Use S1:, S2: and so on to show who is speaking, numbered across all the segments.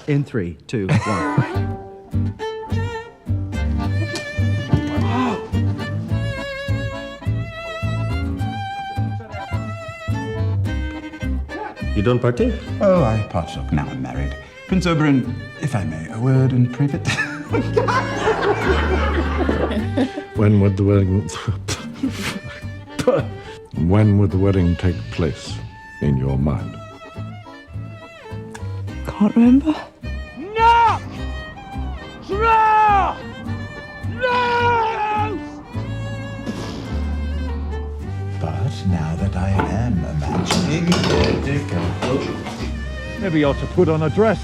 S1: In 3, 2, 1.
S2: You don't partake?
S3: Oh, I partook. Now I'm married. Prince Oberyn, if I may, a word in private.
S2: When would the wedding... When would the wedding take place, in your mind?
S4: Can't remember.
S5: No! No! No!
S3: But now that I am imagining...
S5: Maybe you ought to put on a dress.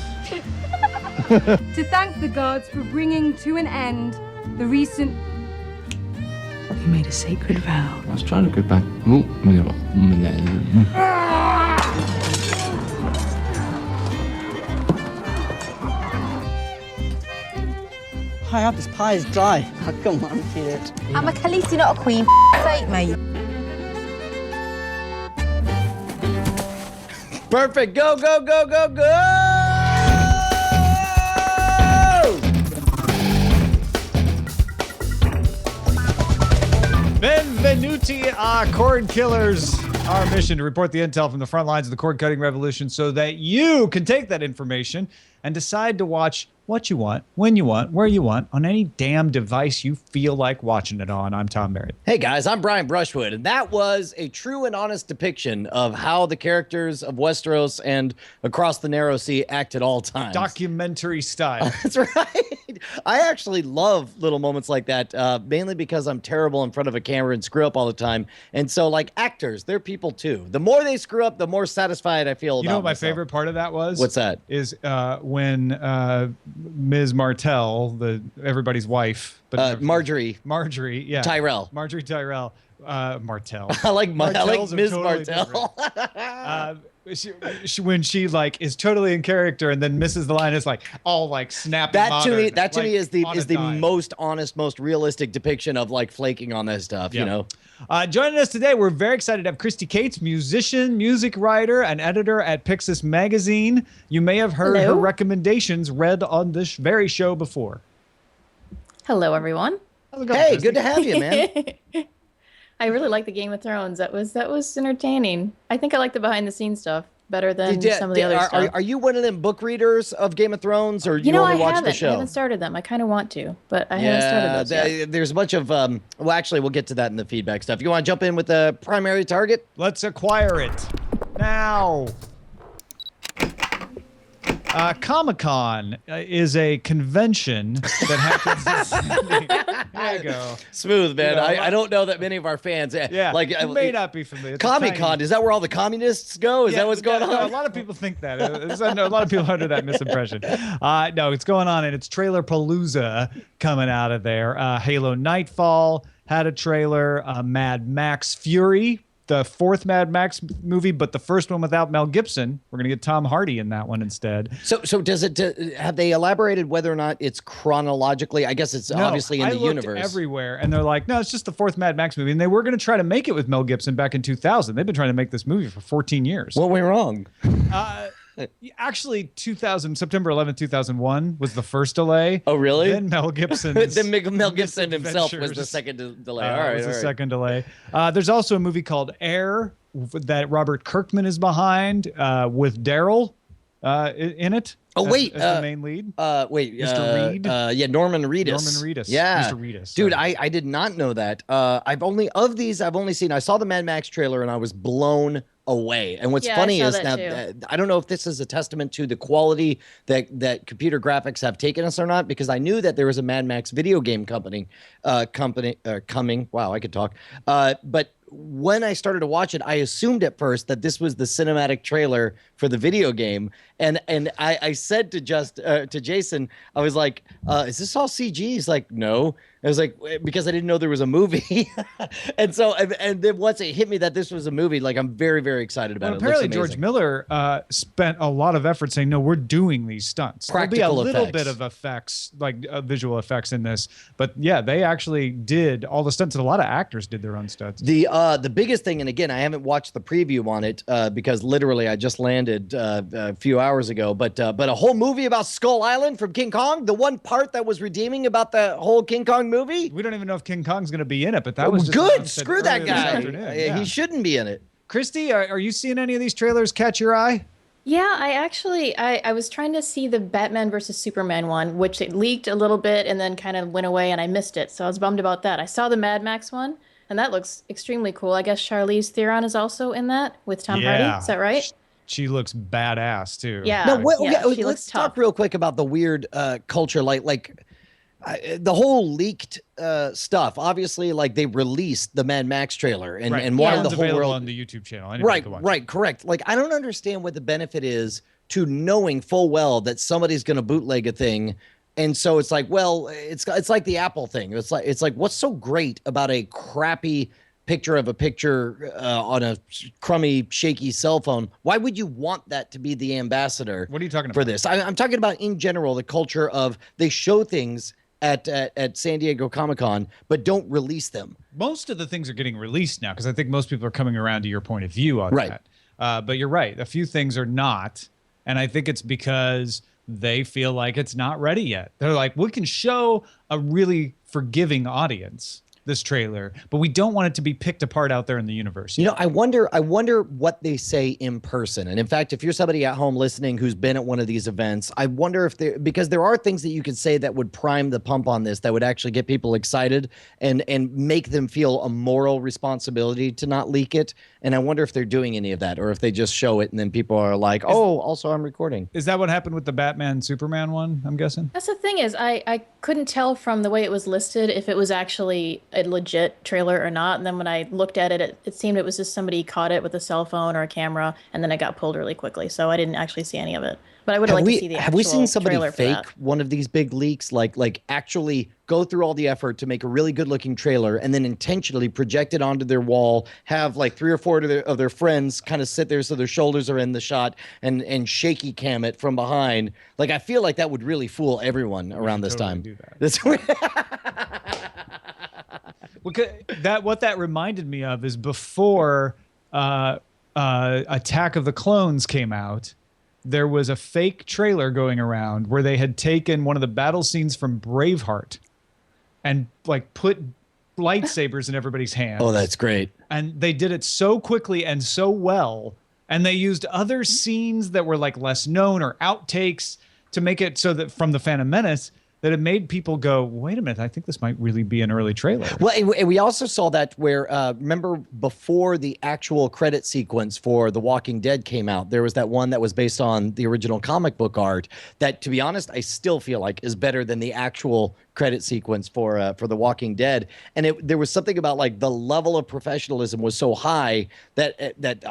S6: To thank the gods for bringing to an end the recent...
S4: You made a sacred vow.
S7: I was trying to go back.
S8: Hi up, this pie is dry. Oh, come on, eat it.
S9: I'm a Khaleesi, not a queen. Sake, mate.
S10: Perfect. Go, go, go, go, go! Benvenuti a Cordkillers. Our mission to report the intel from the front lines of the cord cutting revolution so that you can take that information and decide to watch what you want, when you want, where you want, on any damn device you feel like watching it on. I'm Tom Merritt. Hey guys, I'm Brian Brushwood, and that was a true and honest depiction of how the characters of Westeros and across the Narrow Sea act at all times.
S5: Documentary style.
S10: That's right. I actually love little moments like that, mainly because I'm terrible in front of a camera and screw up all the time. And so, like, actors, they're people too. The more they screw up, the more satisfied I feel about
S5: You know what my
S10: myself.
S5: favorite part of that was?
S10: What's that?
S5: Is when Ms. Martell, everybody's wife, but
S10: Marjorie,
S5: yeah,
S10: Tyrell,
S5: Marjorie Tyrell, Martell.
S10: I like
S5: Martells
S10: Ms.
S5: totally
S10: Martell.
S5: she when she like is totally in character and then misses the line, it's like all like snapping.
S10: That to me
S5: like,
S10: is the most honest, most realistic depiction of like flaking on that stuff.
S5: Yeah.
S10: You know.
S5: Joining us today, we're very excited to have Christy Cates, musician, music writer, and editor at Pixis Magazine. You may have heard her recommendations read on this very show before.
S11: Hello, everyone.
S10: How's it going, hey, Christy? Good to have you, man.
S11: I really like the Game of Thrones. That was entertaining. I think I like the behind the scenes stuff better than some of the other stuff.
S10: Are you one of them book readers of Game of Thrones, or you only watch the show?
S11: I haven't started them. I kind of want to, but I haven't started those yet.
S10: There's a bunch of well, actually, we'll get to that in the feedback stuff. You want to jump in with the primary target?
S5: Let's acquire it now. ComicCon is a convention that happens. There you go.
S10: Smooth, man. You know, I don't know that many of our fans.
S5: Yeah,
S10: like
S5: you may not be familiar.
S10: ComicCon, is that where all the communists go? Is that what's going on?
S5: No, a lot of people think that. A lot of people under that misimpression. No, it's going on, and it's Trailer Palooza coming out of there. Halo Nightfall had a trailer. Mad Max Fury, the fourth Mad Max movie, but the first one without Mel Gibson. We're going to get Tom Hardy in that one instead.
S10: So does it, have they elaborated whether or not it's chronologically? I guess it's obviously in the universe.
S5: Everywhere, and they're like, no, it's just the fourth Mad Max movie. And they were going to try to make it with Mel Gibson back in 2000. They've been trying to make this movie for 14 years.
S10: What went wrong?
S5: Actually, September 11th, 2001 was the first delay.
S10: Oh, really?
S5: Then Mel Gibson.
S10: Then Mel Gibson himself was the second delay. All right,
S5: was the second delay. There's also a movie called Air that Robert Kirkman is behind with Daryl in it.
S10: Oh, wait.
S5: As the main lead.
S10: Mr.
S5: Reed?
S10: Yeah, Norman Reedus.
S5: Norman Reedus.
S10: Yeah.
S5: Mr. Reedus.
S10: Dude, I did not know that. I've only seen, I saw the Mad Max trailer and I was blown away. And what's funny is now, I don't know if this is a testament to the quality that computer graphics have taken us or not, because I knew that there was a Mad Max video game company coming. Wow, I could talk. But when I started to watch it, I assumed at first that this was the cinematic trailer for the video game. And I said to Jason, I was like, is this all CG? He's like, no. I was like, because I didn't know there was a movie. and then once it hit me that this was a movie, like, I'm very, very excited about it.
S5: Apparently George Miller spent a lot of effort saying, no, we're doing these stunts.
S10: Practical
S5: There'll be a little bit of effects, like visual effects in this. But yeah, they actually did all the stunts, and a lot of actors did their own stunts.
S10: The biggest thing, and again, I haven't watched the preview on it because literally I just landed a few hours hours ago, but a whole movie about Skull Island from King Kong, the one part that was redeeming about the whole King Kong movie.
S5: We don't even know if King Kong's going to be in it, but that was just
S10: good. Screw that guy.
S5: Yeah.
S10: He shouldn't be in it.
S5: Christy, are you seeing any of these trailers catch your eye?
S11: Yeah, I was trying to see the Batman versus Superman one, which it leaked a little bit and then kind of went away and I missed it. So I was bummed about that. I saw the Mad Max one and that looks extremely cool. I guess Charlize Theron is also in that with Tom Hardy. Is that right?
S5: She looks badass too.
S11: Yeah.
S10: No,
S11: let's
S10: talk real quick about the weird culture, like the whole leaked stuff. Obviously, like they released the Mad Max trailer and wanted the whole world
S5: on the YouTube channel.
S10: Right, correct. Like I don't understand what the benefit is to knowing full well that somebody's going to bootleg a thing. And so it's like, well, it's like the Apple thing. It's like what's so great about a crappy picture of a picture on a crummy, shaky cell phone? Why would you want that to be the ambassador?
S5: What are you talking about?
S10: For this? I'm talking about in general the culture of they show things at San Diego Comic-Con, but don't release them.
S5: Most of the things are getting released now because I think most people are coming around to your point of view on that. But you're right. A few things are not. And I think it's because they feel like it's not ready yet. They're like, we can show a really forgiving audience this trailer, but we don't want it to be picked apart out there in the universe.
S10: You know, I wonder what they say in person. And in fact, if you're somebody at home listening who's been at one of these events, I wonder if because there are things that you could say that would prime the pump on this, that would actually get people excited and make them feel a moral responsibility to not leak it. And I wonder if they're doing any of that, or if they just show it and then people are like, also I'm recording.
S5: Is that what happened with the Batman Superman one, I'm guessing?
S11: That's the thing is I couldn't tell from the way it was listed if it was actually a legit trailer or not. And then when I looked at it, it seemed it was just somebody caught it with a cell phone or a camera, and then it got pulled really quickly. So I didn't actually see any of it. But I would like to see the actual
S10: Have we seen somebody
S11: trailer
S10: fake one of these big leaks, like actually go through all the effort to make a really good looking trailer and then intentionally project it onto their wall, have like 3 or 4 of their friends kind of sit there so their shoulders are in the shot and shaky cam it from behind? Like, I feel like that would really fool everyone around this time.
S5: Do that. What that reminded me of is before Attack of the Clones came out, there was a fake trailer going around where they had taken one of the battle scenes from Braveheart and like put lightsabers in everybody's hands.
S10: Oh, that's great.
S5: And they did it so quickly and so well. And they used other scenes that were like less known or outtakes to make it so that from the Phantom Menace, that it made people go, wait a minute, I think this might really be an early trailer.
S10: Well, and we also saw that where, remember before the actual credit sequence for The Walking Dead came out, there was that one that was based on the original comic book art that, to be honest, I still feel like is better than the actual credit sequence for The Walking Dead. And there was something about like the level of professionalism was so high that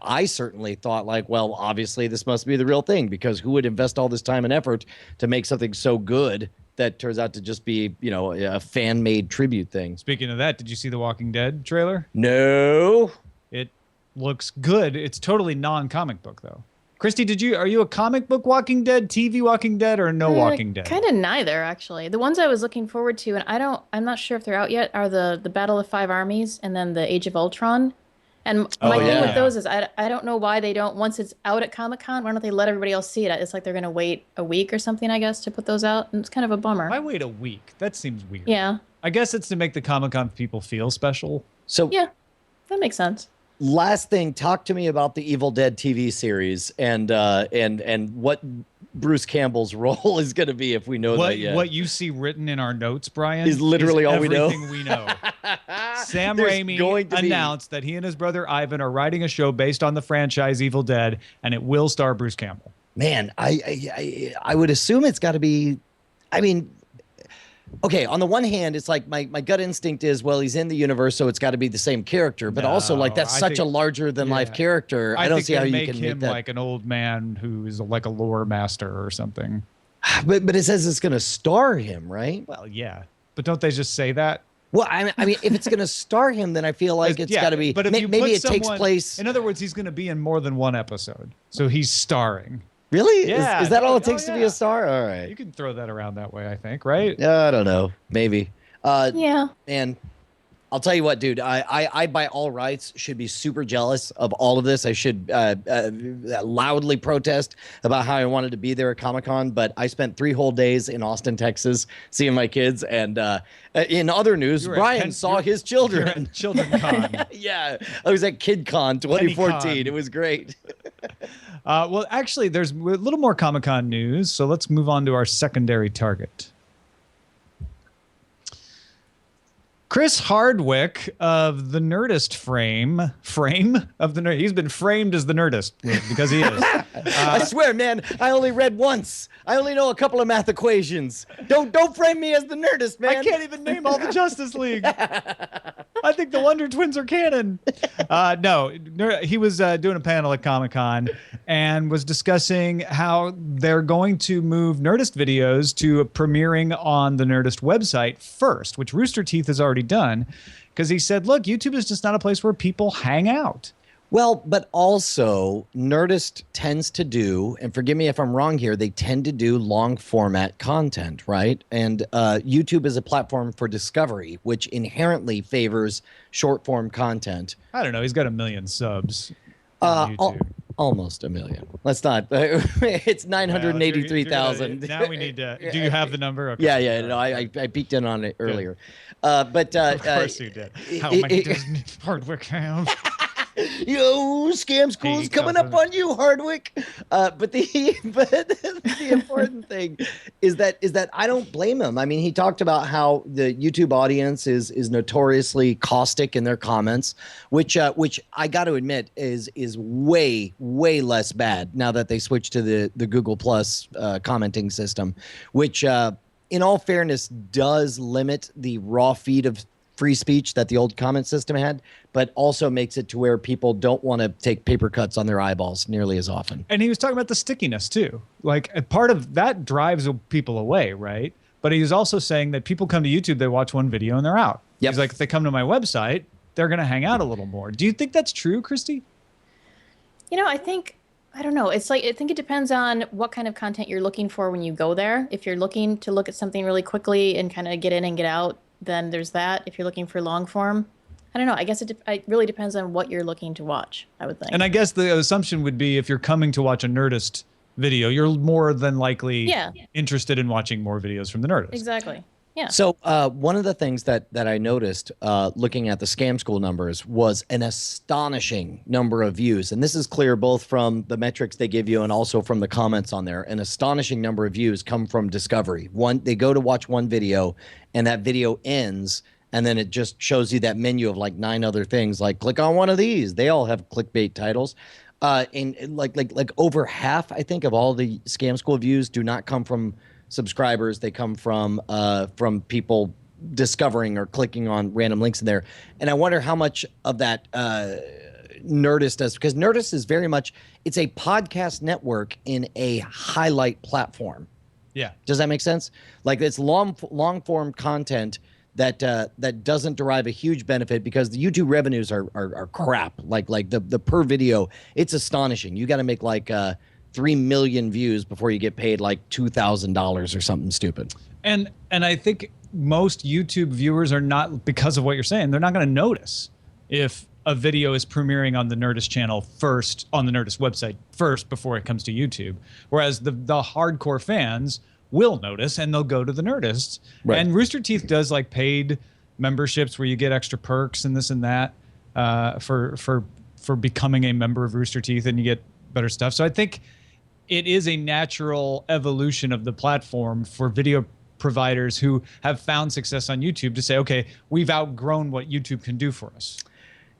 S10: I certainly thought like, well, obviously this must be the real thing, because who would invest all this time and effort to make something so good that turns out to just be, you know, a fan-made tribute thing.
S5: Speaking of that, did you see the Walking Dead trailer?
S10: No.
S5: It looks good. It's totally non-comic book, though. Christy, are you a comic book Walking Dead, TV Walking Dead, or no Walking Dead?
S11: Kind of neither, actually. The ones I was looking forward to, and I'm not sure if they're out yet, are the Battle of Five Armies and then the Age of Ultron. And my thing with those is I don't know why they don't, once it's out at Comic-Con, why don't they let everybody else see it? It's like they're going to wait a week or something, I guess, to put those out. And it's kind of a bummer.
S5: Why wait a week? That seems weird.
S11: Yeah.
S5: I guess it's to make the Comic-Con people feel special.
S10: So
S11: yeah, that makes sense.
S10: Last thing, talk to me about the Evil Dead TV series and what Bruce Campbell's role is going to be, if we know that yet.
S5: What you see written in our notes, Brian,
S10: is literally all we know.
S5: Everything we know. Sam Raimi announced that he and his brother Ivan are writing a show based on the franchise Evil Dead, and it will star Bruce Campbell.
S10: Man, I would assume it's got to be. I mean, okay, on the one hand, it's like my gut instinct is, well, he's in the universe, so it's got to be the same character. But also, like, that's such a larger than life character. I don't see how you can make him
S5: like an old man who is like a lore master or something.
S10: But it says it's going to star him, right?
S5: Well, yeah. But don't they just say that?
S10: Well, I mean, if it's going to star him, then I feel like it's got to be.
S5: But if
S10: maybe it takes place.
S5: In other words, he's going to be in more than one episode, so he's starring.
S10: Really?
S5: Yeah.
S10: Is that all it takes to be a star? All right.
S5: You can throw that around that way, I think, right?
S10: I don't know. Maybe.
S11: Yeah.
S10: And I'll tell you what, dude. I by all rights should be super jealous of all of this. I should loudly protest about how I wanted to be there at Comic-Con, but I spent 3 whole days in Austin, Texas, seeing my kids. And in other news, Brian saw his children.
S5: Children Con.
S10: Yeah, I was at KidCon 2014. It was great.
S5: Well, actually, there's a little more Comic-Con news, so let's move on to our secondary target. Chris Hardwick of the Nerdist frame of the Nerd. He's been framed as the Nerdist because he is.
S10: I swear, man, I only read once. I only know a couple of math equations. Don't frame me as the Nerdist, man.
S5: I can't even name all the Justice League. I think the Wonder Twins are canon. No, he was doing a panel at Comic-Con and was discussing how they're going to move Nerdist videos to premiering on the Nerdist website first, which Rooster Teeth has already done, because he said, look, YouTube is just not a place where people hang out.
S10: Well, but also Nerdist tends to do, and forgive me if I'm wrong here, they tend to do long format content, right? And YouTube is a platform for discovery, which inherently favors short form content.
S5: I don't know. He's got 1 million subs on YouTube.
S10: Almost 1 million. Let's not. It's 983,000.
S5: Now we need to. Do you have the number? Okay.
S10: Yeah. No, I peeked in on it earlier. But
S5: of course you did. How many does Hardwick have?
S10: Yo, Scam School's coming up on you, Hardwick. But the important thing is that I don't blame him. I mean, he talked about how the YouTube audience is notoriously caustic in their comments, which I got to admit is way less bad now that they switched to the Google Plus commenting system, which in all fairness does limit the raw feed of free speech that the old comment system had, but also makes it to where people don't want to take paper cuts on their eyeballs nearly as often.
S5: And he was talking about the stickiness too. Like a part of that drives people away, right? But he was also saying that people come to YouTube, they watch one video and they're out.
S10: Yep.
S5: He's like, if they come to my website, they're going to hang out a little more. Do you think that's true, Christy?
S11: You know, I don't know. It's like, I think it depends on what kind of content you're looking for when you go there. If you're looking to look at something really quickly and kind of get in and get out, then there's that. If you're looking for long form, I don't know. I guess it really depends on what you're looking to watch, I would think.
S5: And I guess the assumption would be if you're coming to watch a Nerdist video, you're more than likely interested in watching more videos from the Nerdist.
S11: Exactly. Yeah.
S10: So one of the things that I noticed looking at the Scam School numbers was an astonishing number of views. And this is clear both from the metrics they give you and also from the comments on there. An astonishing number of views come from discovery. They go to watch one video and that video ends, and then it just shows you that menu of like 9 other things, like click on one of these. They all have clickbait titles. And like over half, I think, of all the Scam School views do not come from subscribers. They come from people discovering or clicking on random links in there. And I wonder how much of that Nerdist does, because Nerdist is very much, it's a podcast network in a highlight platform.
S5: Yeah.
S10: Does that make sense? Like it's long form content that doesn't derive a huge benefit because the YouTube revenues are crap. Like the per video, it's astonishing. You got to make like 3 million views before you get paid like $2,000 or something stupid.
S5: And I think most YouTube viewers are not, because of what you're saying, they're not going to notice if a video is premiering on the Nerdist channel first, on the Nerdist website first before it comes to YouTube. Whereas the hardcore fans will notice and they'll go to the Nerdist. Right. And Rooster Teeth does like paid memberships where you get extra perks and this and that for becoming a member of Rooster Teeth, and you get better stuff. So I think it is a natural evolution of the platform for video providers who have found success on YouTube to say, okay, we've outgrown what YouTube can do for us.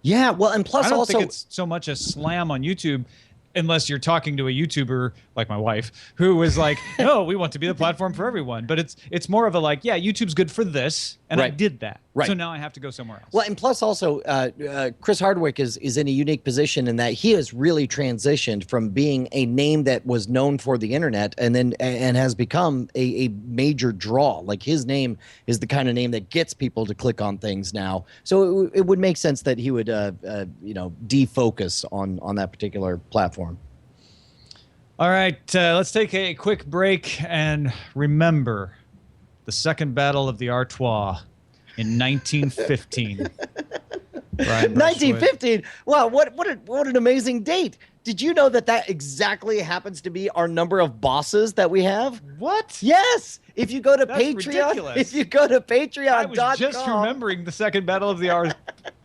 S10: Yeah, well, and plus
S5: I don't
S10: also
S5: think it's so much a slam on YouTube, unless you're talking to a YouTuber like my wife, who was like, no, we want to be the platform for everyone. But it's more of a like, yeah, YouTube's good for this, and I did that. Right. So now I have to go somewhere else.
S10: Well, and plus also, Chris Hardwick is in a unique position in that he has really transitioned from being a name that was known for the internet and has become a major draw. Like his name is the kind of name that gets people to click on things now. So it would make sense that he would defocus on that particular platform.
S5: All right, let's take a quick break and remember the second battle of the Artois. in 1915.
S10: 1915. Wow, what an amazing date. Did you know that exactly happens to be our number of bosses that we have?
S5: What?
S10: Yes. If you go to
S5: That's
S10: Patreon,
S5: ridiculous.
S10: if you go to patreon.com.
S5: I was just remembering the second Battle of the Hours,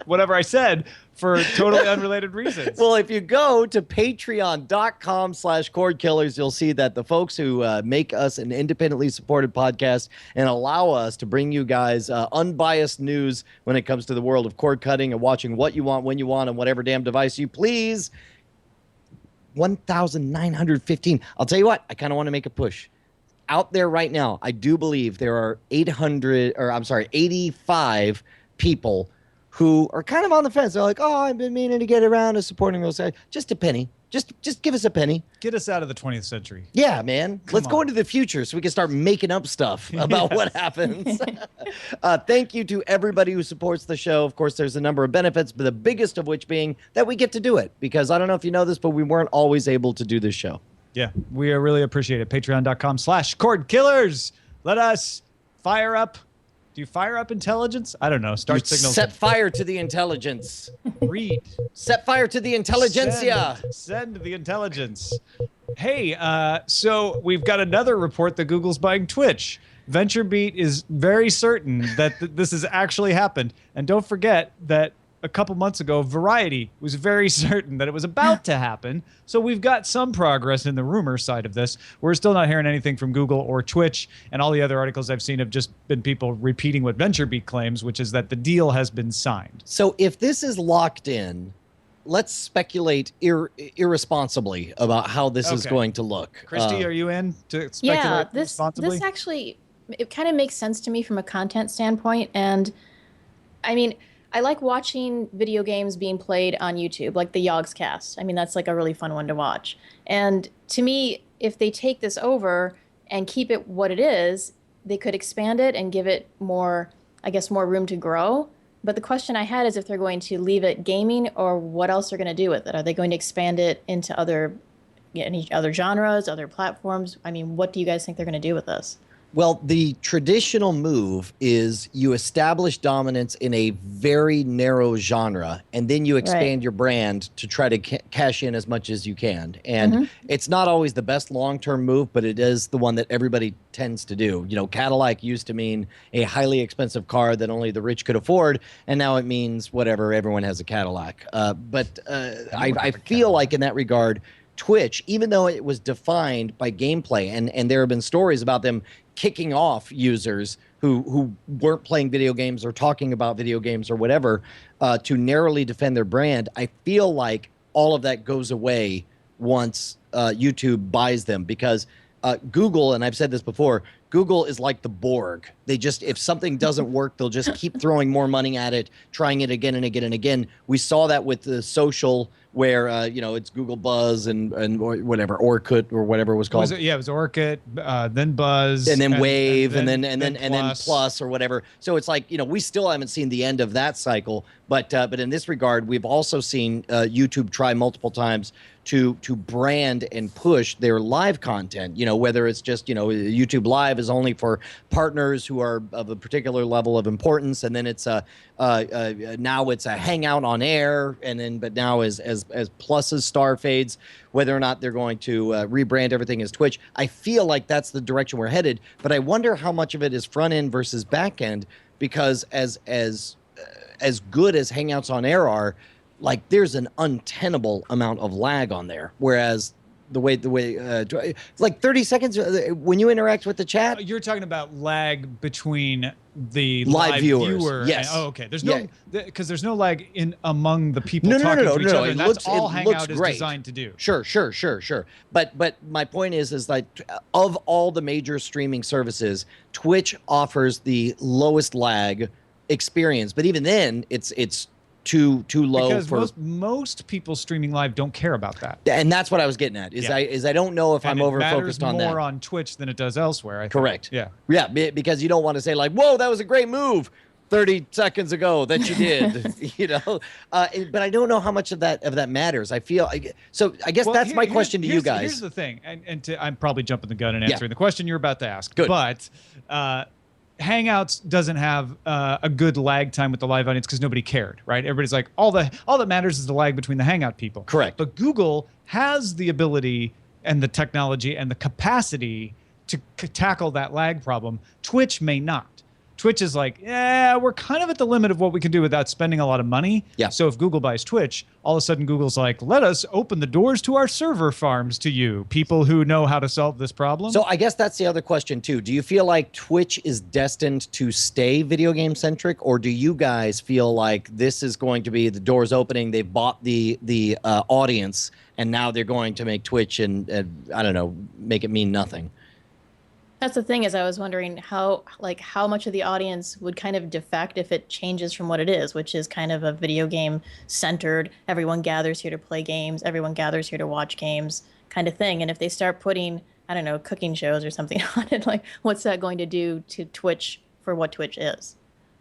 S5: whatever I said, for totally unrelated reasons.
S10: Well, if you go to patreon.com/Cordkillers, you'll see that the folks who make us an independently supported podcast and allow us to bring you guys unbiased news when it comes to the world of cord cutting and watching what you want, when you want, on whatever damn device you please. 1,915. I'll tell you what, I kind of want to make a push. Out there right now, I do believe there are 85 people who are kind of on the fence. They're like, oh, I've been meaning to get around to supporting those guys. Just a penny. Just give us a penny.
S5: Get us out of the 20th century.
S10: Yeah, man. Let's go into the future so we can start making up stuff about what happens. Thank you to everybody who supports the show. Of course, there's a number of benefits, but the biggest of which being that we get to do it. Because I don't know if you know this, but we weren't always able to do this show.
S5: Yeah, we really appreciate it. Patreon.com/Cordkillers. Let us fire up. Do you fire up intelligence? I don't know. Start signals.
S10: Set fire to the intelligence.
S5: Read.
S10: Set fire to the intelligentsia.
S5: Send the intelligence. Hey, so we've got another report that Google's buying Twitch. VentureBeat is very certain that this has actually happened. And don't forget that a couple months ago, Variety was very certain that it was about to happen. So we've got some progress in the rumor side of this. We're still not hearing anything from Google or Twitch, and all the other articles I've seen have just been people repeating what VentureBeat claims, which is that the deal has been signed.
S10: So if this is locked in, let's speculate irresponsibly about how this is going to look.
S5: Christy, are you in to speculate responsibly?
S11: This actually, it kind of makes sense to me from a content standpoint. And I mean, I like watching video games being played on YouTube, like the Yogscast. I mean, that's like a really fun one to watch. And to me, if they take this over and keep it what it is, they could expand it and give it more, I guess, more room to grow. But the question I had is if they're going to leave it gaming or what else they're going to do with it. Are they going to expand it into any other genres, other platforms? I mean, what do you guys think they're going to do with this?
S10: Well, the traditional move is you establish dominance in a very narrow genre, and then you expand your brand to try to cash in as much as you can. And it's not always the best long-term move, but it is the one that everybody tends to do. You know, Cadillac used to mean a highly expensive car that only the rich could afford, and now it means whatever, everyone has a Cadillac. But I feel like in that regard, Twitch, even though it was defined by gameplay, and there have been stories about them kicking off users who weren't playing video games or talking about video games or whatever to narrowly defend their brand, I feel like all of that goes away once YouTube buys them, because Google, and I've said this before, Google is like the Borg. They just, if something doesn't work, they'll just keep throwing more money at it, trying it again and again and again. We saw that with the social, where it's Google Buzz and whatever, Orkut or whatever it was called.
S5: It was Orkut, then Buzz,
S10: and then Wave, and then Plus or whatever. So it's like, we still haven't seen the end of that cycle. But in this regard, we've also seen YouTube try multiple times to brand and push their live content. Whether it's just YouTube Live is only for partners who are of a particular level of importance, and then it's now it's a hangout on air, but now as Plus's star fades, whether or not they're going to rebrand everything as Twitch. I feel like that's the direction we're headed, but I wonder how much of it is front end versus back end, because as good as hangouts on air are, like, there's an untenable amount of lag on there, whereas the way like 30 seconds when you interact with the chat.
S5: You're talking about lag between the
S10: live
S5: viewer.
S10: Yes.
S5: Okay. There's no, because there's no lag in among the people talking to each other. And that's all Hangout is designed to do.
S10: Sure. But my point is like, of all the major streaming services, Twitch offers the lowest lag experience. But even then, it's too low,
S5: because most people streaming live don't care about that,
S10: and that's what I was getting at. I don't know if I'm over focused on that.
S5: It matters more on Twitch than it does elsewhere, I think.
S10: Correct.
S5: Yeah,
S10: because you don't want to say like, "Whoa, that was a great move 30 seconds ago that you did," but I don't know how much of that matters. I feel so. I guess that's my question to you guys.
S5: Here's the thing, and I'm probably jumping the gun and answering the question you're about to ask.
S10: Good.
S5: But Hangouts doesn't have a good lag time with the live audience because nobody cared, right? Everybody's like, all that matters is the lag between the Hangout people.
S10: Correct.
S5: But Google has the ability and the technology and the capacity to tackle that lag problem. Twitch may not. Twitch is like, yeah, we're kind of at the limit of what we can do without spending a lot of money.
S10: Yeah.
S5: So if Google buys Twitch, all of a sudden Google's like, let us open the doors to our server farms to you, people who know how to solve this problem.
S10: So I guess that's the other question too. Do you feel like Twitch is destined to stay video game centric, or do you guys feel like this is going to be the doors opening? They've bought the audience, and now they're going to make Twitch and I don't know, make it mean nothing.
S11: That's the thing, is I was wondering how much of the audience would kind of defect if it changes from what it is, which is kind of a video game centered, everyone gathers here to play games, everyone gathers here to watch games kind of thing. And if they start putting, I don't know, cooking shows or something on it, like what's that going to do to Twitch for what Twitch is?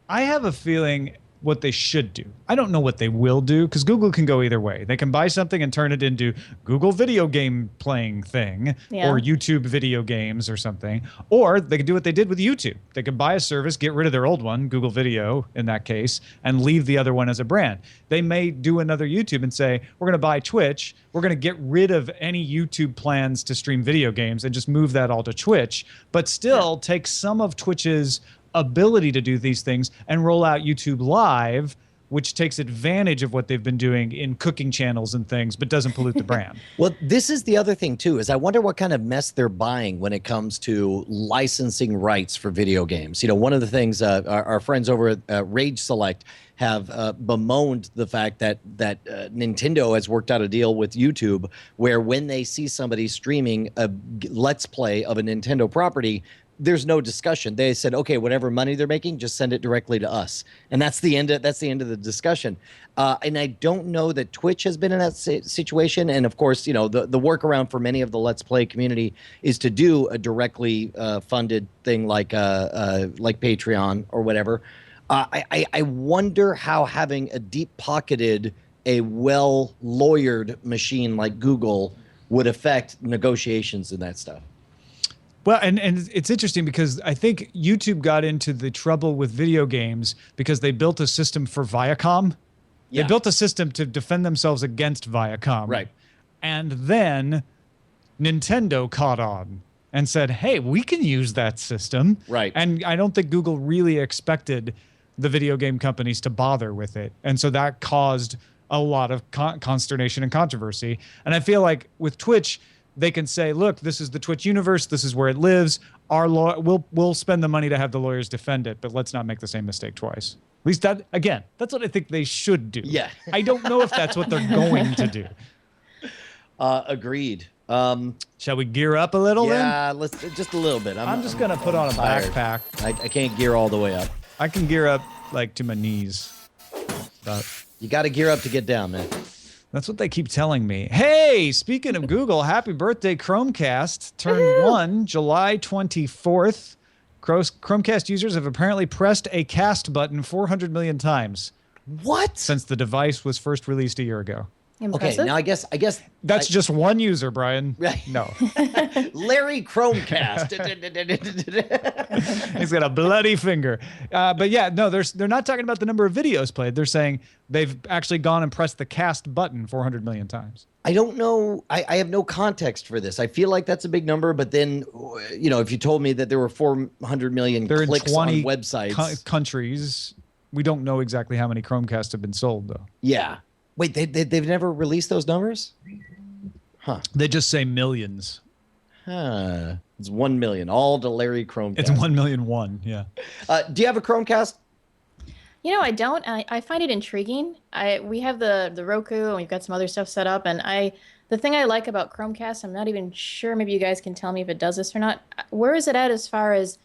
S5: I have a feeling what they should do. I don't know what they will do, because Google can go either way. They can buy something and turn it into Google video game playing thing, or YouTube video games or something. Or they could do what they did with YouTube. They could buy a service, get rid of their old one, Google Video in that case, and leave the other one as a brand. They may do another YouTube and say, we're going to buy Twitch. We're going to get rid of any YouTube plans to stream video games and just move that all to Twitch, but still take some of Twitch's ability to do these things and roll out YouTube Live, which takes advantage of what they've been doing in cooking channels and things, but doesn't pollute the brand.
S10: Well, this is the other thing too, is I wonder what kind of mess they're buying when it comes to licensing rights for video games. You know, one of the things our friends over at Rage Select have bemoaned the fact that Nintendo has worked out a deal with YouTube where when they see somebody streaming a Let's Play of a Nintendo property, there's no discussion. They said, okay, whatever money they're making, just send it directly to us. And that's the end of the discussion. And I don't know that Twitch has been in that situation. And of course, you know, the workaround for many of the Let's Play community is to do a directly funded thing like Patreon or whatever. I wonder how having a deep-pocketed, a well-lawyered machine like Google would affect negotiations and that stuff.
S5: Well, and it's interesting because I think YouTube got into the trouble with video games because they built a system for Viacom. Yeah. They built a system to defend themselves against Viacom.
S10: Right.
S5: And then Nintendo caught on and said, hey, we can use that system.
S10: Right.
S5: And I don't think Google really expected the video game companies to bother with it. And so that caused a lot of consternation and controversy. And I feel like with Twitch, they can say, look, this is the Twitch universe. This is where it lives. We'll spend the money to have the lawyers defend it, but let's not make the same mistake twice. At least that's what I think they should do.
S10: Yeah.
S5: I don't know if that's what they're going to do.
S10: Agreed.
S5: Shall we gear up a little then?
S10: Yeah, let's just a little bit.
S5: I'm just going to put on a backpack.
S10: I can't gear all the way up.
S5: I can gear up like to my knees. But
S10: you got to gear up to get down, man.
S5: That's what they keep telling me. Hey, speaking of Google, happy birthday, Chromecast. Turned 1, July 24th. Chromecast users have apparently pressed a cast button 400 million times.
S10: What?
S5: Since the device was first released a year ago.
S11: Impressive.
S10: Okay, now I guess
S5: that's just one user, Brian. No.
S10: Larry Chromecast.
S5: He's got a bloody finger. But yeah, no, they're not talking about the number of videos played. They're saying they've actually gone and pressed the cast button 400 million times.
S10: I don't know. I have no context for this. I feel like that's a big number, but then, you know, if you told me that there were 400 million clicks on websites,
S5: countries, we don't know exactly how many Chromecasts have been sold, though.
S10: Yeah. Wait, they've never released those numbers? Huh.
S5: They just say millions.
S10: Huh. It's 1 million, all to Larry Chromecast.
S5: It's 1,000,001, yeah.
S10: Do you have a Chromecast?
S11: You know, I don't. I find it intriguing. We have the Roku, and we've got some other stuff set up. And the thing I like about Chromecast, I'm not even sure, maybe you guys can tell me if it does this or not. Where is it at as far as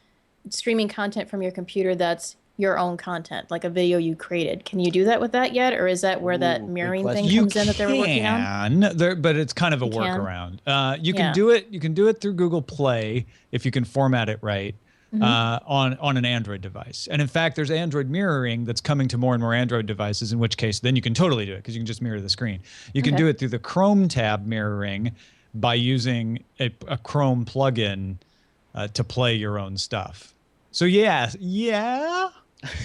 S11: streaming content from your computer that's your own content, like a video you created? Can you do that with that yet, or is that where that mirroring thing comes in that they were working on?
S5: But it's kind of a workaround. You can do it. You can do it through Google Play if you can format it right on an Android device. And in fact, there's Android mirroring that's coming to more and more Android devices. In which case, then you can totally do it because you can just mirror the screen. You can do it through the Chrome tab mirroring by using a Chrome plugin to play your own stuff. So yeah,
S11: Yeah,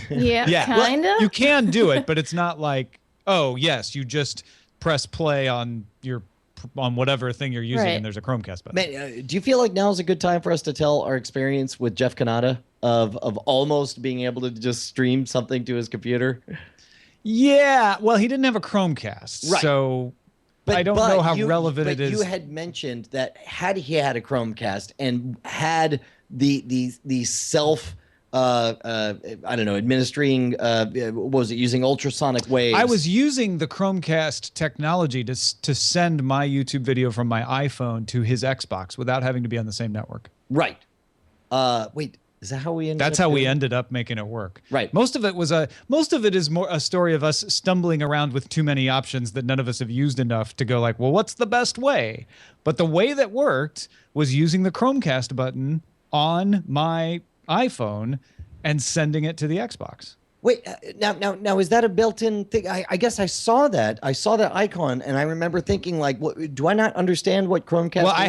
S5: Well,
S11: kind of.
S5: you can do it, but it's not like, oh yes, you just press play on whatever thing you're using, and there's a Chromecast button.
S10: Man, do you feel like now's a good time for us to tell our experience with Jeff Kanata of almost being able to just stream something to his computer?
S5: Yeah, well, he didn't have a Chromecast,
S10: right.
S5: So I don't know how relevant it is.
S10: You had mentioned that had he had a Chromecast and had the self I don't know, administering what was it, using ultrasonic waves?
S5: I was using the Chromecast technology to send my YouTube video from my iPhone to his Xbox without having to be on the same network.
S10: Right. Wait, is that how we ended
S5: That's
S10: up
S5: how
S10: doing
S5: we
S10: it?
S5: ended up making it work.
S10: Right.
S5: Most of it is more a story of us stumbling around with too many options that none of us have used enough to go like, well, what's the best way? But the way that worked was using the Chromecast button on my iPhone and sending it to the Xbox.
S10: Wait, now is that a built-in thing? I guess I saw that. I saw that icon, and I remember thinking, like, what, do I not understand what Chromecast is?
S5: Well, I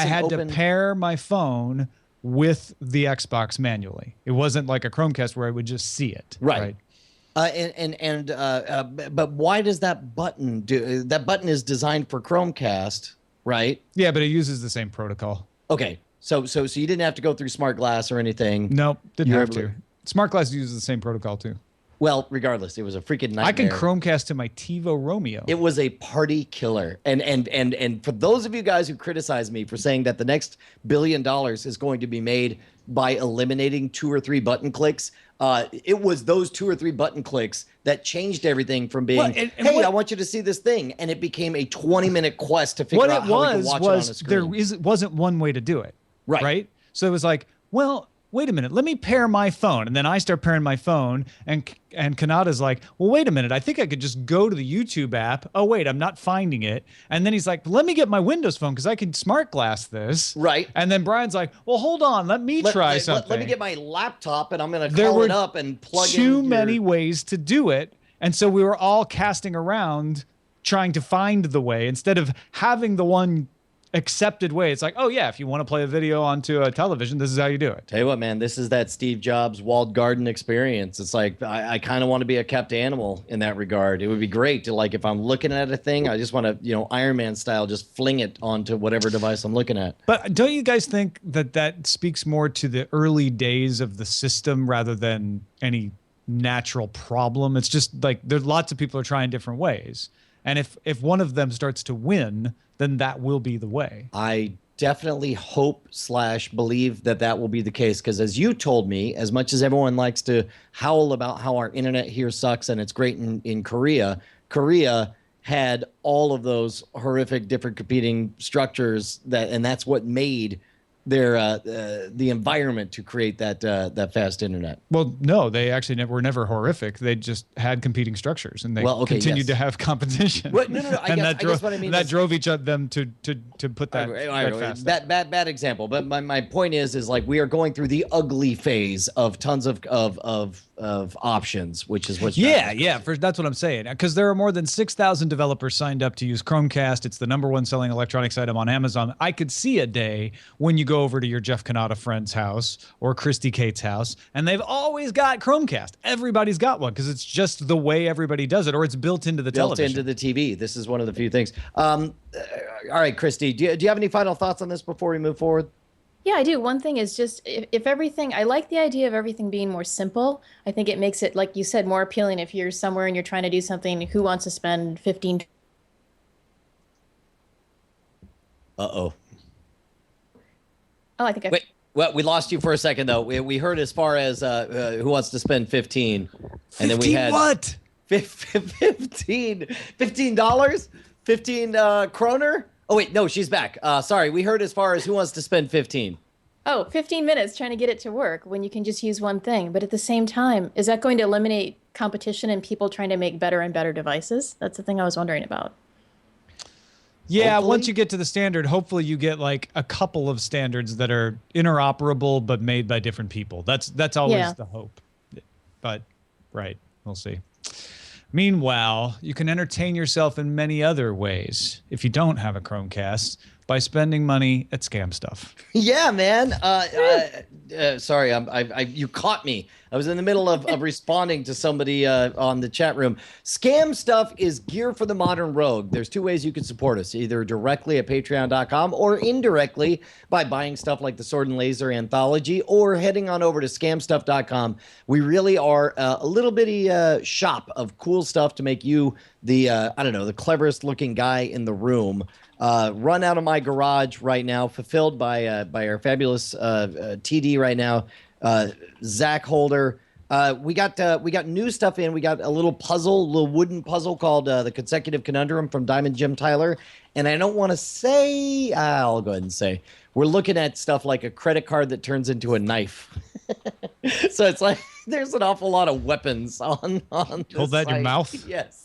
S5: had
S10: open...
S5: to pair my phone with the Xbox manually. It wasn't like a Chromecast where I would just see it.
S10: Right. But why does that button do? That button is designed for Chromecast, right?
S5: Yeah, but it uses the same protocol.
S10: Okay. So you didn't have to go through Smart Glass or anything.
S5: Nope, didn't have to. Smart Glass uses the same protocol too.
S10: Well, regardless, it was a freaking nightmare.
S5: I can Chromecast to my TiVo Romeo.
S10: It was a party killer. And for those of you guys who criticize me for saying that the next $1 billion is going to be made by eliminating 2 or 3 button clicks, it was those 2 or 3 button clicks that changed everything from being, I want you to see this thing, and it became a 20-minute quest to figure out how we can watch it on a screen.
S5: There wasn't one way to do it.
S10: Right.
S5: So it was like, well, wait a minute, let me pair my phone. And then I start pairing my phone, and Kanata's like, well, wait a minute, I think I could just go to the YouTube app. Oh, wait, I'm not finding it. And then he's like, let me get my Windows phone because I can Smart Glass this.
S10: Right.
S5: And then Brian's like, well, hold on, let me try something.
S10: Let me get my laptop, and I'm going to call it up and plug in.
S5: Too many ways to do it. And so we were all casting around trying to find the way instead of having the one accepted way. It's like, oh yeah, if you want to play a video onto a television, this is how you do it.
S10: Tell you what, man, this is that Steve Jobs walled garden experience. It's like, I kind of want to be a kept animal in that regard. It would be great to, like, if I'm looking at a thing, I just want to, Iron Man style, just fling it onto whatever device I'm looking at.
S5: But don't you guys think that speaks more to the early days of the system rather than any natural problem? It's just like there's lots of people are trying different ways. And if one of them starts to win, then that will be the way.
S10: I definitely hope / believe that will be the case, because as you told me, as much as everyone likes to howl about how our internet here sucks and it's great in Korea had all of those horrific different competing structures and that's what made their the environment to create that fast internet.
S5: Well, no, they actually were never horrific. They just had competing structures, and they continued to have competition.
S10: Well, no. I guess what I mean
S5: that drove each of them to put that. Fast.
S10: Bad example. But my point is like we are going through the ugly phase of tons of options, which is what.
S5: That's what I'm saying. Because there are more than 6,000 developers signed up to use Chromecast. It's the #1 selling electronics item on Amazon. I could see a day when you go over to your Jeff Kanata friend's house or Christy Kate's house, and they've always got Chromecast. Everybody's got one because it's just the way everybody does it, or it's built into the television.
S10: Built into the TV. This is one of the few things. All right, Christy, do you have any final thoughts on this before we move forward?
S11: Yeah, I do. One thing is just if everything, I like the idea of everything being more simple. I think it makes it, like you said, more appealing if you're somewhere and you're trying to do something. Who wants to spend 15?
S10: Uh-oh.
S11: Oh, I think
S10: Wait, well, we lost you for a second, though. We heard as far as who wants to spend 15. And then we had
S5: what?
S10: $15? 15 kroner? Oh, wait, no, she's back. Sorry, we heard as far as who wants to spend 15.
S11: Oh, 15 minutes trying to get it to work when you can just use one thing. But at the same time, is that going to eliminate competition and people trying to make better and better devices? That's the thing I was wondering about.
S5: Yeah, once you get to the standard, hopefully you get like a couple of standards that are interoperable but made by different people. That's always the hope. But right, we'll see. Meanwhile, you can entertain yourself in many other ways. If you don't have a Chromecast, by spending money at scam stuff.
S10: Yeah, man. Sorry, you caught me. I was in the middle of responding to somebody on the chat room. Scam stuff is gear for the modern rogue. There's two ways you can support us, either directly at patreon.com or indirectly by buying stuff like the Sword and Laser anthology or heading on over to scamstuff.com. We really are a little bitty shop of cool stuff to make you the, the cleverest looking guy in the room. Run out of my garage right now, fulfilled by our fabulous TD right now, Zach Holder. We got new stuff in. We got a little wooden puzzle called the Consecutive Conundrum from Diamond Jim Tyler. And I don't want to say, I'll go ahead and say, we're looking at stuff like a credit card that turns into a knife. So it's like there's an awful lot of weapons on
S5: Hold that in your mouth?
S10: Yes.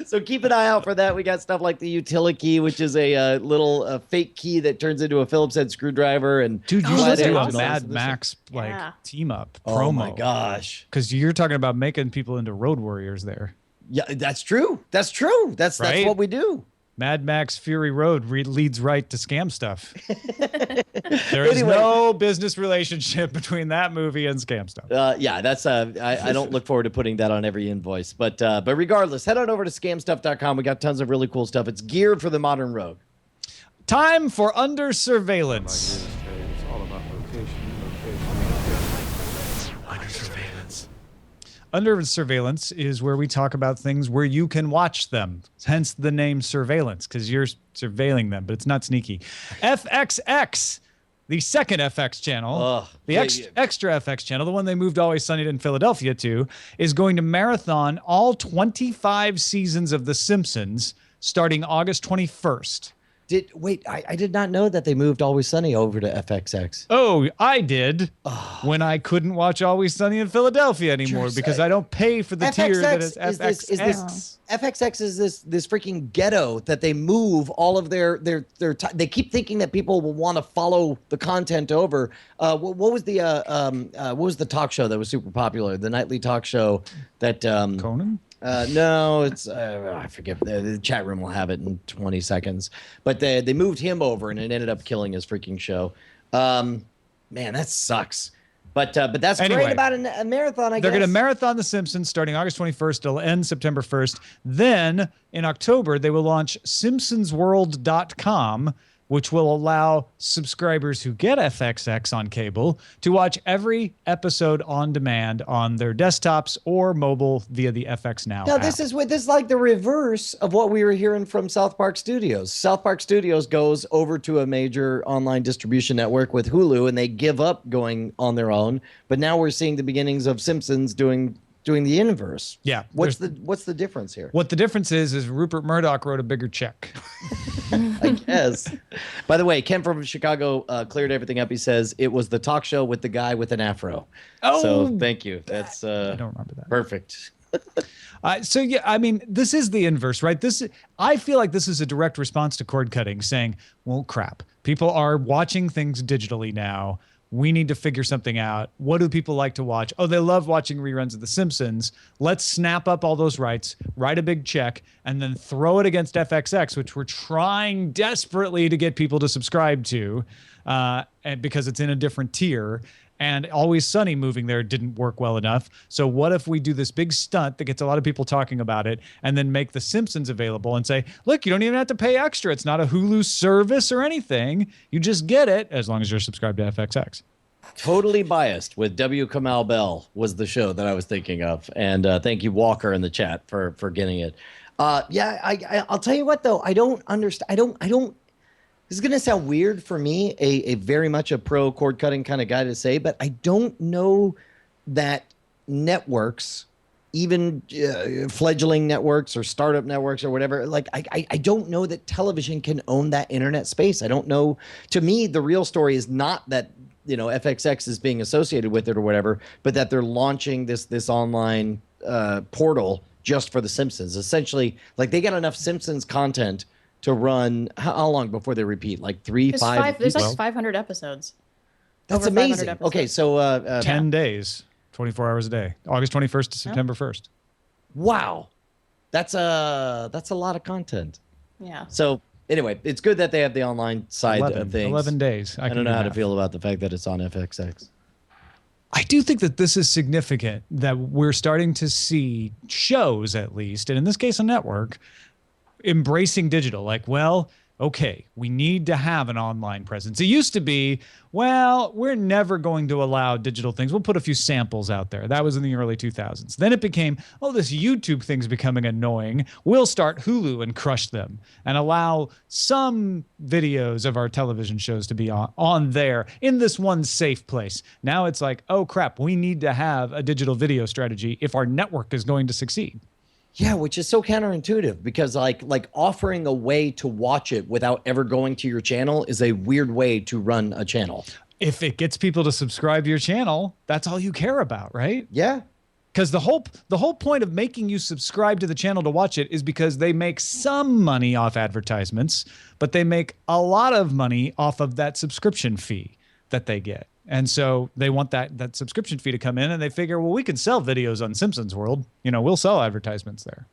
S10: So keep an eye out for that. We got stuff like the utility key, which is a little fake key that turns into a Phillips head screwdriver. And
S5: dude, you should do a Mad Max team up promo.
S10: Oh my gosh!
S5: Because you're talking about making people into road warriors there.
S10: Yeah, that's true. That's true. That's what we do.
S5: Mad Max Fury Road leads right to scam stuff. There is no business relationship between that movie and scam stuff.
S10: Yeah, that's I don't look forward to putting that on every invoice. But regardless, head on over to scamstuff.com. We got tons of really cool stuff. It's geared for the modern rogue.
S5: Time for Under Surveillance.
S2: It's all about location.
S5: Under Surveillance. Under Surveillance is where we talk about things where you can watch them. Hence the name surveillance, because you're surveilling them, but it's not sneaky. FXX, the second FX channel, extra FX channel, the one they moved Always Sunny in Philadelphia to, is going to marathon all 25 seasons of The Simpsons starting August 21st.
S10: I did not know that they moved Always Sunny over to FXX.
S5: Oh, I did when I couldn't watch Always Sunny in Philadelphia anymore because I don't pay for the tier that is FXX.
S10: FXX is this freaking ghetto that they move all of their they keep thinking that people will want to follow the content over. What was the talk show that was super popular? The nightly talk show that
S5: Conan?
S10: No, it's I forget. The chat room will have it in 20 seconds. But they moved him over, and it ended up killing his freaking show. Man, that sucks. But that's great about a marathon. I guess
S5: they're going to marathon The Simpsons starting August 21st. It'll end September 1st. Then in October they will launch SimpsonsWorld.com, which will allow subscribers who get FXX on cable to watch every episode on demand on their desktops or mobile via the FX Now app.
S10: This is like the reverse of what we were hearing from South Park Studios. South Park Studios goes over to a major online distribution network with Hulu, and they give up going on their own. But now we're seeing the beginnings of Simpsons doing the inverse.
S5: Yeah.
S10: What's the difference here?
S5: What the difference is Rupert Murdoch wrote a bigger check.
S10: I guess. By the way, Ken from Chicago cleared everything up. He says it was the talk show with the guy with an afro.
S5: Oh,
S10: so thank you. That's
S5: I don't remember that.
S10: Perfect.
S5: So yeah, I mean, this is the inverse, right? I feel like this is a direct response to cord cutting, saying, "Well, crap, people are watching things digitally now. We need to figure something out. What do people like to watch? Oh, they love watching reruns of The Simpsons. Let's snap up all those rights, write a big check, and then throw it against FXX, which we're trying desperately to get people to subscribe to, and because it's in a different tier. And Always Sunny moving there didn't work well enough. So what if we do this big stunt that gets a lot of people talking about it and then make The Simpsons available and say, look, you don't even have to pay extra. It's not a Hulu service or anything. You just get it as long as you're subscribed to FXX.
S10: Totally Biased with W. Kamau Bell was the show that I was thinking of. And thank you, Walker, in the chat for getting it. I'll tell you what, though. I don't understand. I don't. This is going to sound weird for me, a very much a pro cord cutting kind of guy to say, but I don't know that networks, even fledgling networks or startup networks or whatever, like I don't know that television can own that internet space. I don't know. To me, the real story is not that, FXX is being associated with it or whatever, but that they're launching this online portal just for The Simpsons. Essentially, like they got enough Simpsons content to run how long before they repeat? Like
S11: there's like 500 episodes.
S10: That's amazing. Okay, so
S5: 10 days, 24 hours a day, August 21st to September 1st.
S10: Wow, that's a lot of content.
S11: Yeah.
S10: So Anyway, it's good that they have the online side of things.
S5: 11 days.
S10: I don't know how to feel about the fact that it's on FXX.
S5: I do think that this is significant, that we're starting to see shows, at least, and in this case a network, embracing digital. Like, well, okay, we need to have an online presence. It used to be, well, we're never going to allow digital things. We'll put a few samples out there. That was in the early 2000s. Then it became, oh, this YouTube thing's becoming annoying. We'll start Hulu and crush them and allow some videos of our television shows to be on there in this one safe place. Now it's like, oh, crap, we need to have a digital video strategy if our network is going to succeed.
S10: Yeah, which is so counterintuitive because like offering a way to watch it without ever going to your channel is a weird way to run a channel.
S5: If it gets people to subscribe to your channel, that's all you care about, right?
S10: Yeah.
S5: Because the whole point of making you subscribe to the channel to watch it is because they make some money off advertisements, but they make a lot of money off of that subscription fee that they get. And so they want that subscription fee to come in, and they figure, well, we can sell videos on Simpsons World. You know, we'll sell advertisements there.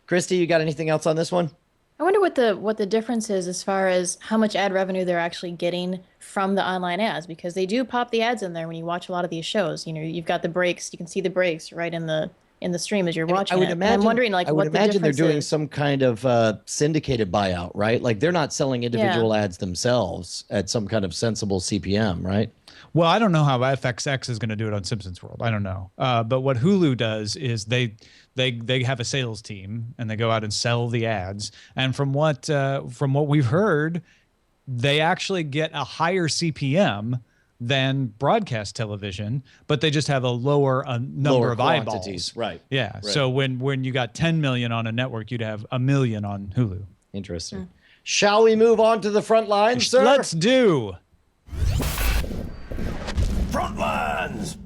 S10: Christy, you got anything else on this one?
S11: I wonder what the difference is as far as how much ad revenue they're actually getting from the online ads, because they do pop the ads in there when you watch a lot of these shows. You know, you've got the breaks, you can see the breaks right in the stream as you're watching it.
S10: Imagine,
S11: and I'm wondering, like,
S10: I would
S11: what the
S10: imagine they're
S11: difference
S10: doing
S11: is.
S10: some kind of syndicated buyout, right? Like they're not selling individual ads themselves at some kind of sensible CPM, right?
S5: Well, I don't know how FXX is going to do it on Simpsons World. I don't know. But what Hulu does is they have a sales team and they go out and sell the ads. And from what we've heard, they actually get a higher CPM than broadcast television, but they just have a lower number of eyeballs.
S10: Right.
S5: Yeah.
S10: Right.
S5: So when you got 10 million on a network, you'd have 1 million on Hulu.
S10: Interesting. Shall we move on to the front lines, sir?
S5: Let's do.
S7: Frontlines.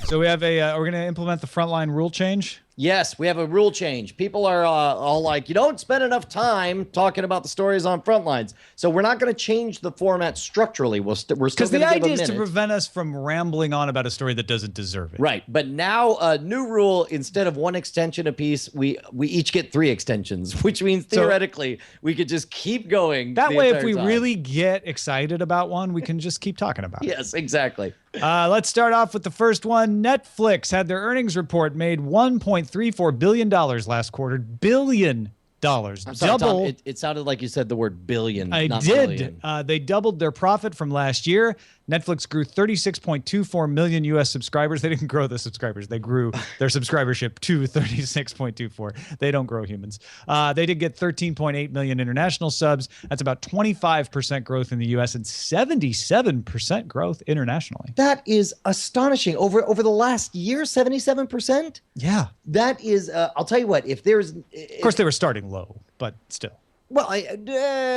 S5: So we have we're going to implement the frontline rule change.
S10: Yes, we have a rule change. People are all like, you don't spend enough time talking about the stories on Frontlines. So we're not going to change the format structurally. We're still going to give a minute.
S5: Because the idea is to prevent us from rambling on about a story that doesn't deserve it.
S10: Right. But now a new rule, instead of 1 extension apiece, we each get 3 extensions, which means theoretically we could just keep going.
S5: That way, if we really get excited about one, we can just keep talking about it.
S10: Yes, exactly.
S5: Let's start off with the first one. Netflix had their earnings report, made $1.34 billion last quarter. Billion dollars.
S10: I'm sorry,
S5: Double.
S10: Tom, it sounded like you said the word billion.
S5: I
S10: not
S5: did.
S10: Billion.
S5: They doubled their profit from last year. Netflix grew 36.24 million U.S. subscribers. They didn't grow the subscribers. They grew their subscribership to 36.24. They don't grow humans. They did get 13.8 million international subs. That's about 25% growth in the U.S. and 77% growth internationally.
S10: That is astonishing. Over the last year, 77%?
S5: Yeah.
S10: That is, I'll tell you what, if there's...
S5: Of course, they were starting low, but still.
S10: Well,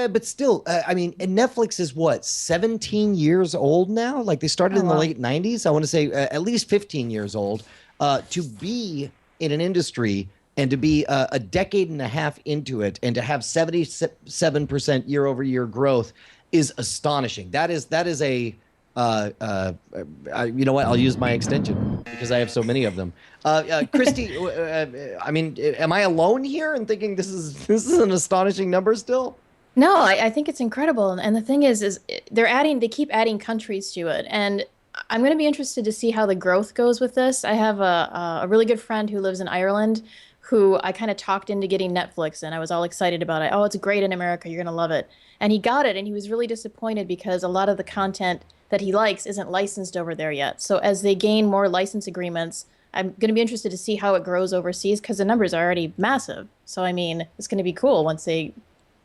S10: but still, I mean, and Netflix is what, 17 years old now? Like they started in the late 90s. I want to say at least 15 years old. To be in an industry and to be a decade and a half into it and to have 77% year over year growth is astonishing. That is a, you know what? I'll use my extension because I have so many of them. Christy, I mean, am I alone here in thinking this is an astonishing number still?
S11: No, I think it's incredible. And the thing is they keep adding countries to it. And I'm going to be interested to see how the growth goes with this. I have a really good friend who lives in Ireland who I kind of talked into getting Netflix, and I was all excited about it. Oh, it's great in America. You're going to love it. And he got it, and he was really disappointed because a lot of the content that he likes isn't licensed over there yet. So as they gain more license agreements, I'm going to be interested to see how it grows overseas because the numbers are already massive. So, I mean, it's going to be cool once the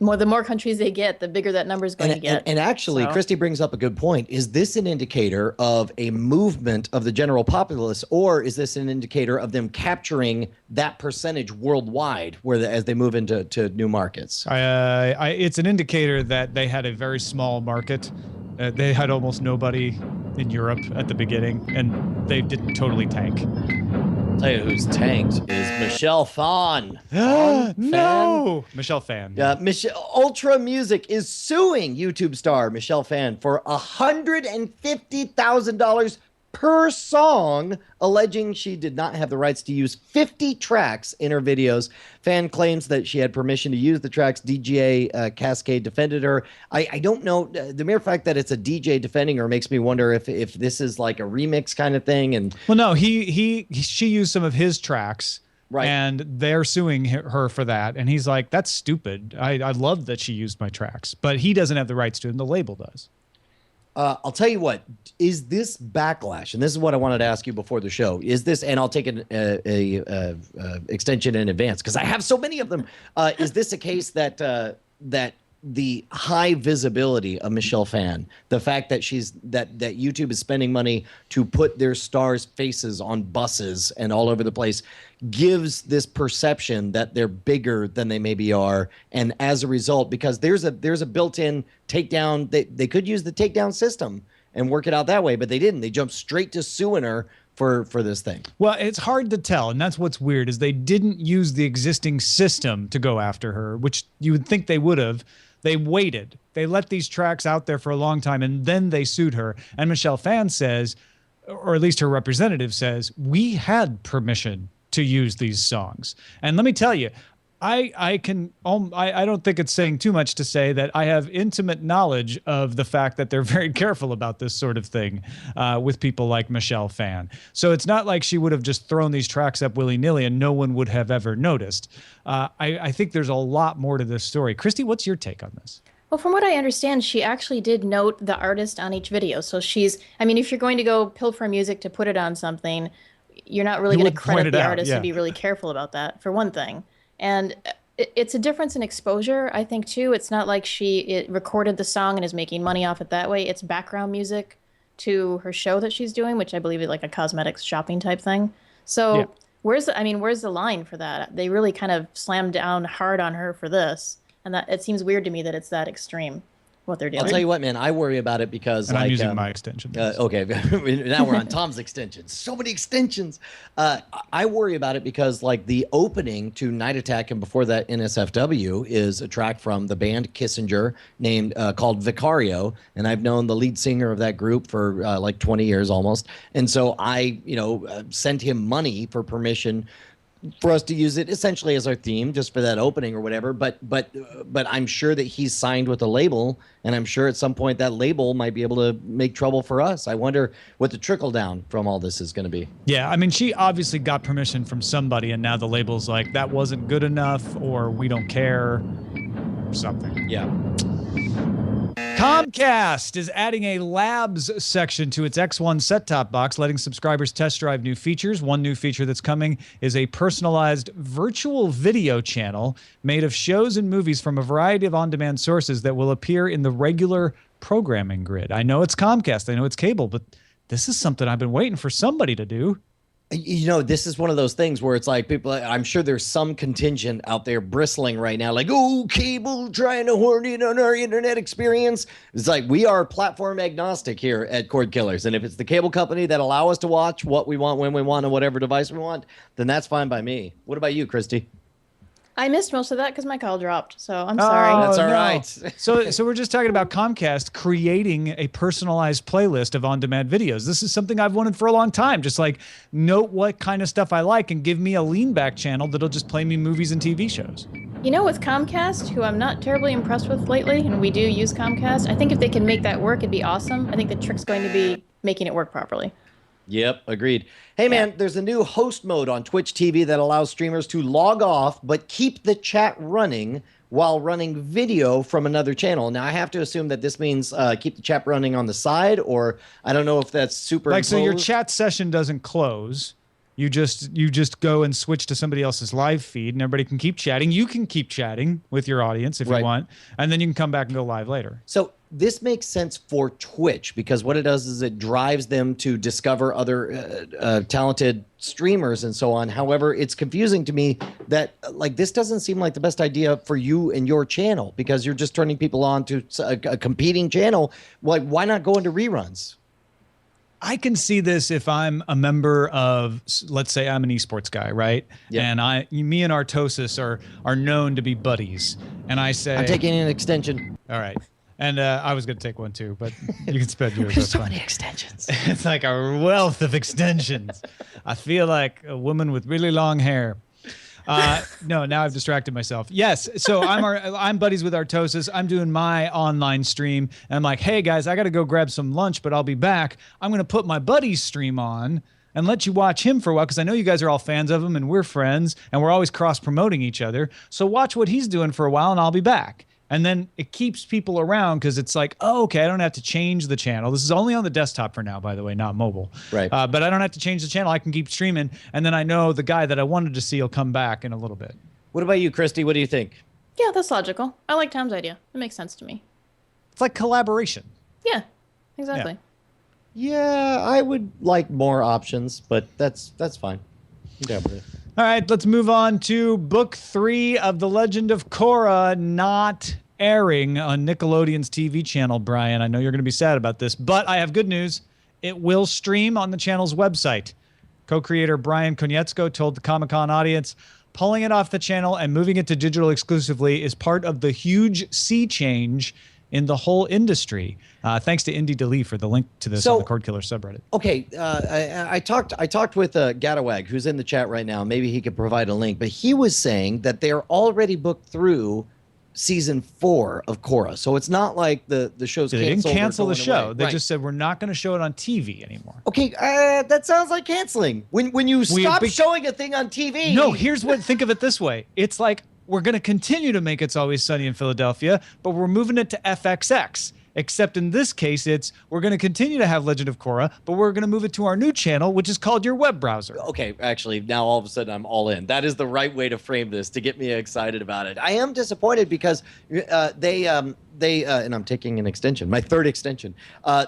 S11: more countries they get, the bigger that number is going to get.
S10: And actually, Christy brings up a good point. Is this an indicator of a movement of the general populace, or is this an indicator of them capturing that percentage worldwide as they move into new markets?
S5: It's an indicator that they had a very small market. They had almost nobody in Europe at the beginning, and they didn't totally tank.
S10: I'll tell you who's tanked is Michelle Phan.
S5: No! Michelle Phan.
S10: Ultra Music is suing YouTube star Michelle Phan for $150,000 per song, alleging she did not have the rights to use 50 tracks in her videos. Phan claims that she had permission to use the tracks. DJ Cascade defended her. I don't know. The mere fact that it's a DJ defending her makes me wonder if this is like a remix kind of thing. And
S5: well, no, she used some of his tracks.
S10: Right.
S5: And they're suing her for that. And he's like, that's stupid. I love that she used my tracks, but he doesn't have the rights to it, and the label does.
S10: I'll tell you what, is this backlash, and this is what I wanted to ask you before the show, is this, and I'll take an extension in advance because I have so many of them. Is this a case that the high visibility of Michelle Phan, the fact that that YouTube is spending money to put their stars' faces on buses and all over the place, gives this perception that they're bigger than they maybe are, and as a result, because there's a built-in takedown, they could use the takedown system and work it out that way, but they didn't. They jumped straight to suing her for this thing.
S5: Well, it's hard to tell, and that's what's weird, is they didn't use the existing system to go after her, which you would think they would have. They waited. They let these tracks out there for a long time, and then they sued her. And Michelle Phan says, or at least her representative says, we had permission to use these songs. And let me tell you, I don't think it's saying too much to say that I have intimate knowledge of the fact that they're very careful about this sort of thing with people like Michelle Phan. So it's not like she would have just thrown these tracks up willy-nilly and no one would have ever noticed. I think there's a lot more to this story. Christy, what's your take on this?
S11: Well, from what I understand, she actually did note the artist on each video. So if you're going to go pilfer music to put it on something, you're not really going to credit the artist and be really careful about that, for one thing. And it's a difference in exposure, I think, too. It's not like she recorded the song and is making money off it that way. It's background music to her show that she's doing, which I believe is like a cosmetics shopping type thing. So where's the line for that? They really kind of slammed down hard on her for this. And that it seems weird to me that it's that extreme, what they're doing.
S10: I'll tell you what, man, I worry about it because
S5: I'm using my extension.
S10: Okay, now we're on Tom's extensions. So many extensions. I worry about it because like the opening to Night Attack and before that NSFW is a track from the band Kissinger named called Vicario, and I've known the lead singer of that group for like 20 years almost, and so I sent him money for permission for us to use it essentially as our theme just for that opening or whatever, but I'm sure that he's signed with a label, and I'm sure at some point that label might be able to make trouble for us. I wonder what the trickle down from all this is going to be.
S5: Yeah, I mean, she obviously got permission from somebody, and now the label's like, that wasn't good enough, or we don't care, or something.
S10: Yeah.
S5: Comcast is adding a Labs section to its X1 set-top box, letting subscribers test drive new features. One new feature that's coming is a personalized virtual video channel made of shows and movies from a variety of on-demand sources that will appear in the regular programming grid. I know it's Comcast, I know it's cable, but this is something I've been waiting for somebody to do.
S10: This is one of those things where it's like people, I'm sure there's some contingent out there bristling right now, like, oh, cable trying to horn in on our internet experience. It's like we are platform agnostic here at Cordkillers. And if it's the cable company that allow us to watch what we want, when we want, on whatever device we want, then that's fine by me. What about you, Christy?
S11: I missed most of that because my call dropped, so I'm sorry.
S10: That's all right.
S5: So we're just talking about Comcast creating a personalized playlist of on-demand videos. This is something I've wanted for a long time. Just like note what kind of stuff I like and give me a lean-back channel that'll just play me movies and TV shows.
S11: You know, with Comcast, who I'm not terribly impressed with lately, and we do use Comcast, I think if they can make that work, it'd be awesome. I think the trick's going to be making it work properly.
S10: Yep, agreed. Hey, man, there's a new host mode on Twitch TV that allows streamers to log off but keep the chat running while running video from another channel. Now, I have to assume that this means keep the chat running on the side, or I don't know if that's superimposed.
S5: Like, so your chat session doesn't close. You just go and switch to somebody else's live feed, and everybody can keep chatting. You can keep chatting with your audience if you want, and then you can come back and go live later.
S10: So this makes sense for Twitch because what it does is it drives them to discover other talented streamers and so on. However, it's confusing to me that like this doesn't seem like the best idea for you and your channel because you're just turning people on to a competing channel. Like, why not go into reruns?
S5: I can see this if I'm a member of, let's say I'm an esports guy, right? Yep. And me and Artosis are known to be buddies. And I say,
S10: I'm taking an extension.
S5: All right. And I was going to take one too, but you can spend yours.
S10: There's so many extensions.
S5: It's like a wealth of extensions. I feel like a woman with really long hair. No, now I've distracted myself. Yes, so I'm buddies with Artosis. I'm doing my online stream, and I'm like, hey guys, I got to go grab some lunch, but I'll be back. I'm going to put my buddy's stream on and let you watch him for a while, because I know you guys are all fans of him, and we're friends, and we're always cross-promoting each other. So watch what he's doing for a while, and I'll be back. And then it keeps people around because it's like, oh, okay, I don't have to change the channel. This is only on the desktop for now, by the way, not mobile.
S10: Right.
S5: But I don't have to change the channel. I can keep streaming. And then I know the guy that I wanted to see will come back in a little bit.
S10: What about you, Christy? What do you think?
S11: Yeah, that's logical. I like Tom's idea. It makes sense to me.
S5: It's like collaboration.
S11: Yeah, exactly.
S10: Yeah, I would like more options, but that's fine. Yeah, with it.
S5: All right, let's move on to book 3 of The Legend of Korra, not airing on Nickelodeon's TV channel, Brian. I know you're going to be sad about this, but I have good news. It will stream on the channel's website. Co-creator Brian Konietzko told the Comic-Con audience, pulling it off the channel and moving it to digital exclusively is part of the huge sea change in the whole industry. Thanks to Indy DeLee for the link to this on the Cordkillers subreddit.
S10: Okay, I talked with Gadawag, who's in the chat right now. Maybe he could provide a link, but he was saying that they're already booked through season 4 of Korra. So it's not like the show's canceled.
S5: They didn't cancel the show.
S10: Away.
S5: They just said we're not going to show it on TV anymore.
S10: Okay, that sounds like canceling. When you stop showing a thing on TV.
S5: No, think of it this way. It's like, we're going to continue to make It's Always Sunny in Philadelphia, but we're moving it to FXX. Except in this case, we're going to continue to have Legend of Korra, but we're going to move it to our new channel, which is called your web browser.
S10: Okay, actually, now all of a sudden I'm all in. That is the right way to frame this to get me excited about it. I am disappointed because they and I'm taking an extension, my 3rd extension.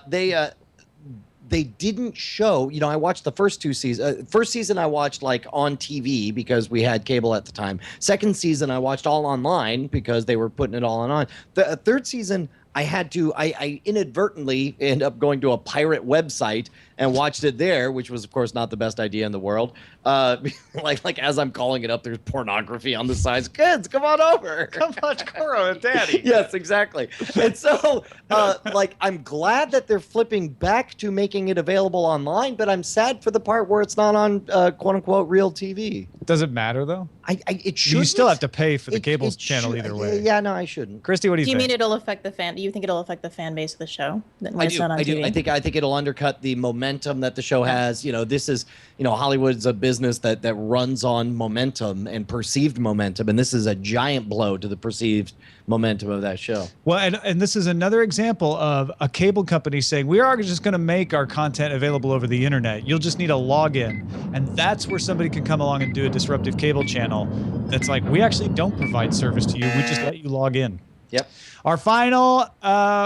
S10: They didn't show, I watched the first 2 seasons. First season I watched like on TV because we had cable at the time. Second season I watched all online because they were putting it all on. The 3rd season I inadvertently ended up going to a pirate website and watched it there, which was of course not the best idea in the world. Like as I'm calling it up, there's pornography on the sides. Kids, come on over.
S5: Come watch Korra with Daddy.
S10: Yes, exactly. And so, I'm glad that they're flipping back to making it available online, but I'm sad for the part where it's not on quote unquote real TV.
S5: Does it matter though?
S10: It should.
S5: You still have to pay for the cable channel either way.
S10: Yeah, no, I shouldn't.
S5: Christy, what do you think?
S11: Do you mean it'll affect the fan? Do you think it'll affect the fan base of the show?
S10: I do. I think it'll undercut the momentum that the show has. This is, Hollywood's a business that runs on momentum and perceived momentum, and this is a giant blow to the perceived momentum of that show.
S5: Well, and this is another example of a cable company saying, we are just going to make our content available over the internet. You'll just need a login. And that's where somebody can come along and do a disruptive cable channel that's like, we actually don't provide service to you. We just let you log in.
S10: Yep.
S5: Our final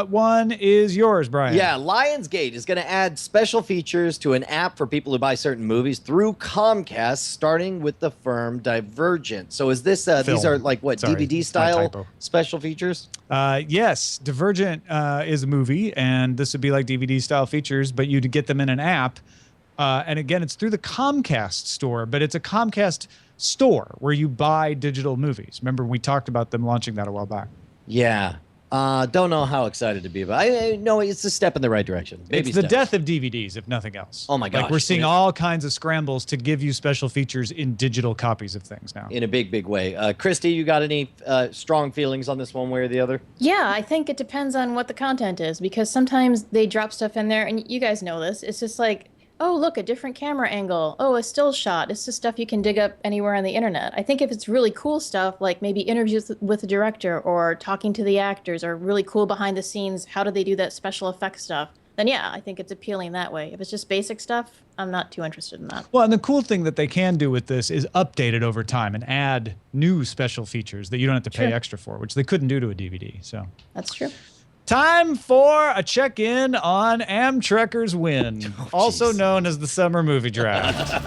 S5: one is yours, Brian.
S10: Yeah, Lionsgate is going to add special features to an app for people who buy certain movies through Comcast, starting with the firm Divergent. So is this, these are like what, DVD-style special features?
S5: Yes, Divergent is a movie, and this would be like DVD-style features, but you'd get them in an app. And again, it's through the Comcast store, but it's a Comcast store where you buy digital movies. Remember, we talked about them launching that a while back.
S10: Yeah. Don't know how excited to be about it. I know it's a step in the right direction. Baby
S5: it's the death of DVDs, if nothing else.
S10: Oh my gosh.
S5: Like we're seeing all kinds of scrambles to give you special features in digital copies of things now.
S10: In a big, big way. Christy, you got any strong feelings on this one way or the other?
S11: Yeah, I think it depends on what the content is, because sometimes they drop stuff in there, and you guys know this. It's just like, oh, look, a different camera angle. Oh, a still shot. It's just stuff you can dig up anywhere on the internet. I think if it's really cool stuff, like maybe interviews with the director or talking to the actors or really cool behind the scenes, how do they do that special effects stuff, then yeah, I think it's appealing that way. If it's just basic stuff, I'm not too interested in that.
S5: Well, and the cool thing that they can do with this is update it over time and add new special features that you don't have to pay extra for, which they couldn't do to a DVD. So
S11: that's true.
S5: Time for a check-in on Amtrekker's Win, also known as the Summer Movie Draft.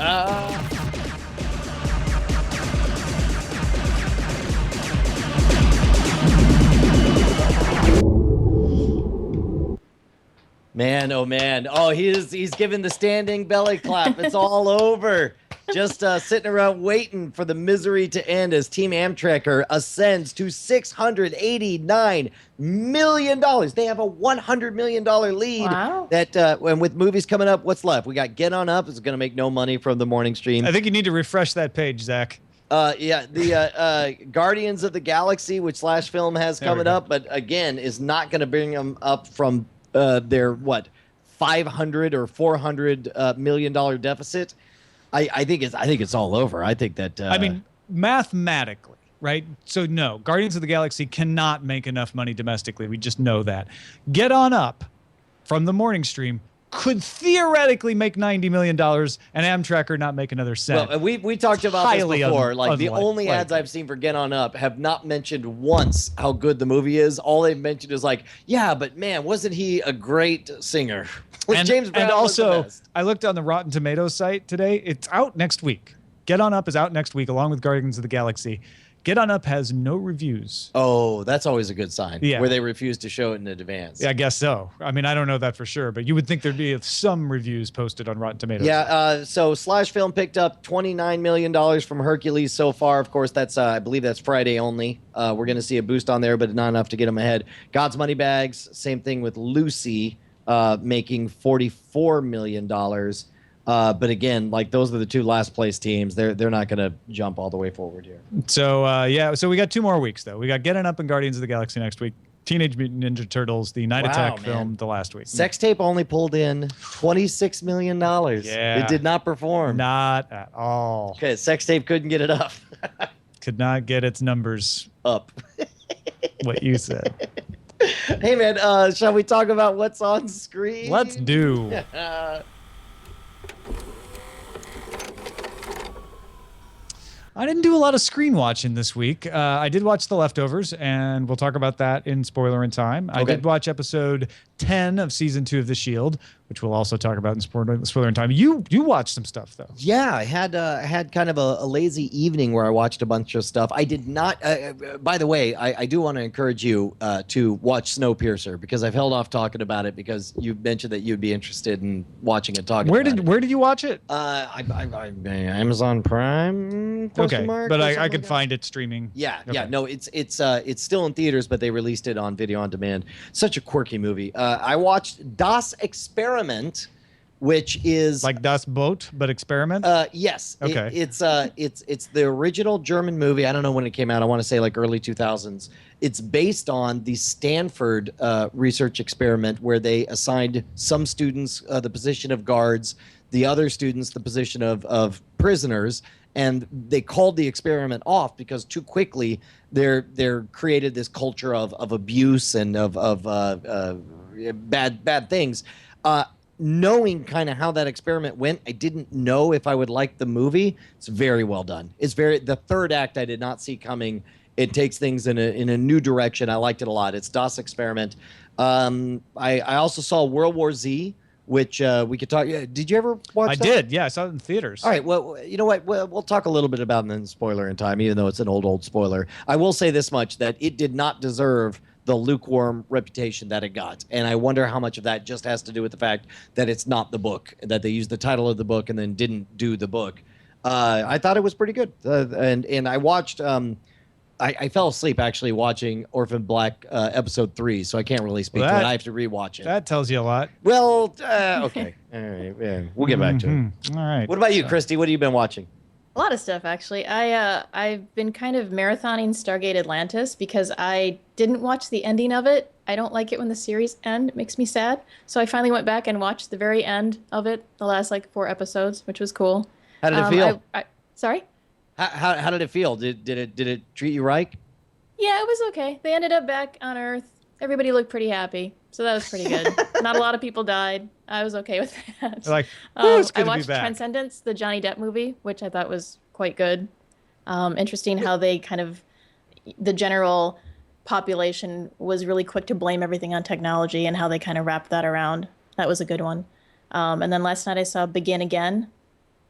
S10: Man, oh man. Oh, he's giving the standing belly clap. It's all over. just sitting around waiting for the misery to end as Team Amtrekker ascends to $689 million. They have a $100 million lead.
S11: Wow.
S10: And with movies coming up, what's left? We got Get On Up. It's going to make no money from the morning stream.
S5: I think you need to refresh that page, Zach.
S10: The Guardians of the Galaxy, which Slash Film has coming up, but again, is not going to bring them up from their, $500 or $400 million deficit. I think it's all over. I think that.
S5: I mean, mathematically, right? So no, Guardians of the Galaxy cannot make enough money domestically. We just know that. Get On Up from the morning stream could theoretically make $90 million and Amtrekker not make another cent.
S10: Well, we talked about this before. The only ads
S5: likely.
S10: I've seen for Get On Up have not mentioned once how good the movie is. All they've mentioned is yeah, but man, wasn't he a great singer? James Brown
S5: and also,
S10: was the best.
S5: I looked on the Rotten Tomatoes site today. It's out next week. Get On Up is out next week along with Guardians of the Galaxy. Get On Up has no reviews.
S10: Oh, that's always a good sign.
S5: Yeah.
S10: Where they refuse to show it in advance.
S5: Yeah, I guess so. I mean, I don't know that for sure, but you would think there'd be some reviews posted on Rotten Tomatoes.
S10: Yeah, so Slash Film picked up $29 million from Hercules so far. Of course, that's I believe that's Friday only. We're going to see a boost on there, but not enough to get them ahead. God's Money Bags, same thing with Lucy, making $44 million. But again, those are the two last place teams. They're not going to jump all the way forward here.
S5: So so we got 2 more weeks though. We got Get On Up and Guardians of the Galaxy next week. Teenage Mutant Ninja Turtles, the Night Attack film, the last week.
S10: Sex Tape only pulled in $26 million.
S5: Yeah.
S10: It did not perform.
S5: Not at all.
S10: Okay, Sex Tape couldn't get it up.
S5: Could not get its numbers
S10: up.
S5: What you said.
S10: Hey man, shall we talk about what's on screen?
S5: Let's do. I didn't do a lot of screen watching this week. I did watch The Leftovers, and we'll talk about that in spoiler in time. I did watch episode 10 of season 2 of The Shield, which we'll also talk about in spoiler in time. You watched some stuff though.
S10: Yeah, I had kind of a lazy evening where I watched a bunch of stuff. I did not. By the way, I do want to encourage you to watch Snowpiercer because I've held off talking about it because you mentioned that you'd be interested in watching and talking.
S5: Where did you watch it?
S10: Amazon Prime.
S5: Okay, but I could find it streaming.
S10: Yeah,
S5: okay.
S10: yeah. No, it's still in theaters, but they released it on video on demand. Such a quirky movie. I watched Das Experiment, which is
S5: like Das Boot, but experiment.
S10: Yes.
S5: Okay.
S10: It's the original German movie. I don't know when it came out. I want to say early 2000s. It's based on the Stanford research experiment where they assigned some students the position of guards, the other students the position of prisoners. And they called the experiment off because too quickly they're created this culture of abuse and of bad things. Knowing kind of how that experiment went, I didn't know if I would like the movie. It's very well done. The third act I did not see coming. It takes things in a new direction. I liked it a lot. It's Das Experiment. I also saw World War Z, which we could talk. Did you ever watch that?
S5: I did. Yeah, I saw it in theaters.
S10: All right. Well, you know what? We'll talk a little bit about it in spoiler in time, even though it's an old spoiler. I will say this much, that it did not deserve the lukewarm reputation that it got. And I wonder how much of that just has to do with the fact that it's not the book, that they used the title of the book and then didn't do the book. I thought it was pretty good. And I watched... I fell asleep actually watching Orphan Black episode 3, so I can't really speak to it. I have to rewatch it.
S5: That tells you a lot.
S10: Well, okay. All right. Yeah, we'll get back to it.
S5: All right.
S10: What about you, Christy? What have you been watching?
S11: A lot of stuff, actually. I've been kind of marathoning Stargate Atlantis because I didn't watch the ending of it. I don't like it when the series end. It makes me sad. So I finally went back and watched the very end of it, the last 4 episodes, which was cool.
S10: How did it feel?
S11: Sorry?
S10: How did it feel? Did it treat you right?
S11: Yeah, it was okay. They ended up back on Earth. Everybody looked pretty happy, so that was pretty good. Not a lot of people died. I was okay with that.
S5: I
S11: watched Transcendence, the Johnny Depp movie, which I thought was quite good. Interesting how they the general population was really quick to blame everything on technology and how they kind of wrapped that around. That was a good one. And then last night I saw Begin Again,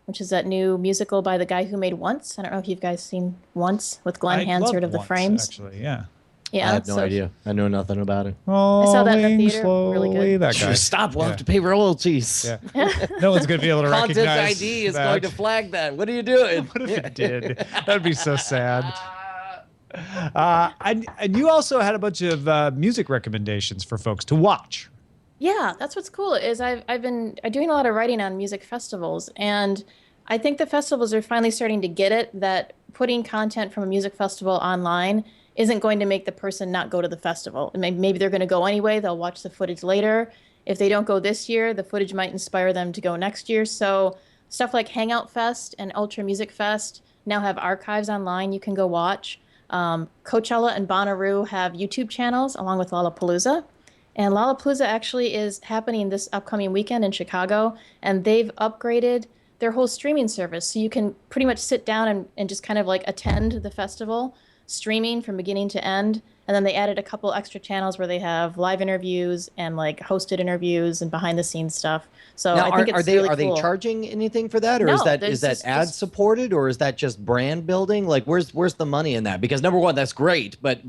S11: which is that new musical by the guy who made Once. I don't know if you've guys seen Once with Glenn Hansard of The Frames.
S5: Actually, yeah.
S11: Yeah,
S10: I have no idea. I know nothing about it.
S11: I saw that in the theater. Really good.
S5: That guy.
S10: Stop. We'll have to pay royalties.
S5: Yeah. No one's going to be able to
S10: Content
S5: recognize
S10: ID is
S5: that.
S10: going to flag that. What are you doing?
S5: What if it did? That'd be so sad. And you also had a bunch of music recommendations for folks to watch.
S11: Yeah, that's what's cool is I've been doing a lot of writing on music festivals, and I think the festivals are finally starting to get it that putting content from a music festival online isn't going to make the person not go to the festival. Maybe they're going to go anyway. They'll watch the footage later. If they don't go this year, the footage might inspire them to go next year. So stuff like Hangout Fest and Ultra Music Fest now have archives online you can go watch. Coachella and Bonnaroo have YouTube channels along with Lollapalooza. And Lollapalooza actually is happening this upcoming weekend in Chicago, and they've upgraded their whole streaming service. So you can pretty much sit down and just kind of like attend the festival streaming from beginning to end. And then they added a couple extra channels where they have live interviews and like hosted interviews and behind the scenes stuff. So
S10: now,
S11: I think it's really cool.
S10: Are they charging anything for that, or
S11: No,
S10: is that ad supported, or is that just brand building? Like, where's the money in that? Because number one, that's great, but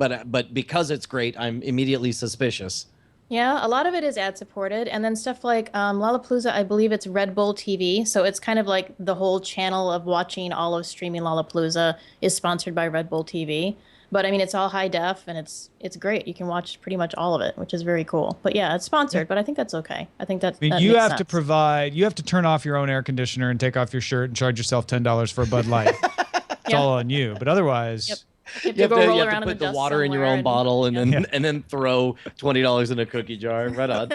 S10: because it's great, I'm immediately suspicious.
S11: Yeah, a lot of it is ad supported, and then stuff like Lollapalooza, I believe it's Red Bull TV, so it's kind of like the whole channel of watching all of streaming Lollapalooza is sponsored by Red Bull TV. But I mean, it's all high def, and it's great. You can watch pretty much all of it, which is very cool. But yeah, it's sponsored, but I think that's okay. I think that
S5: you
S11: makes
S5: have
S11: sense.
S5: to provide. You have to turn off your own air conditioner and take off your shirt and charge yourself $10 for a Bud Light. It's all on you. But otherwise.
S11: Yep.
S10: You have to put the water in your own bottle and then throw $20 in a cookie jar. Right on.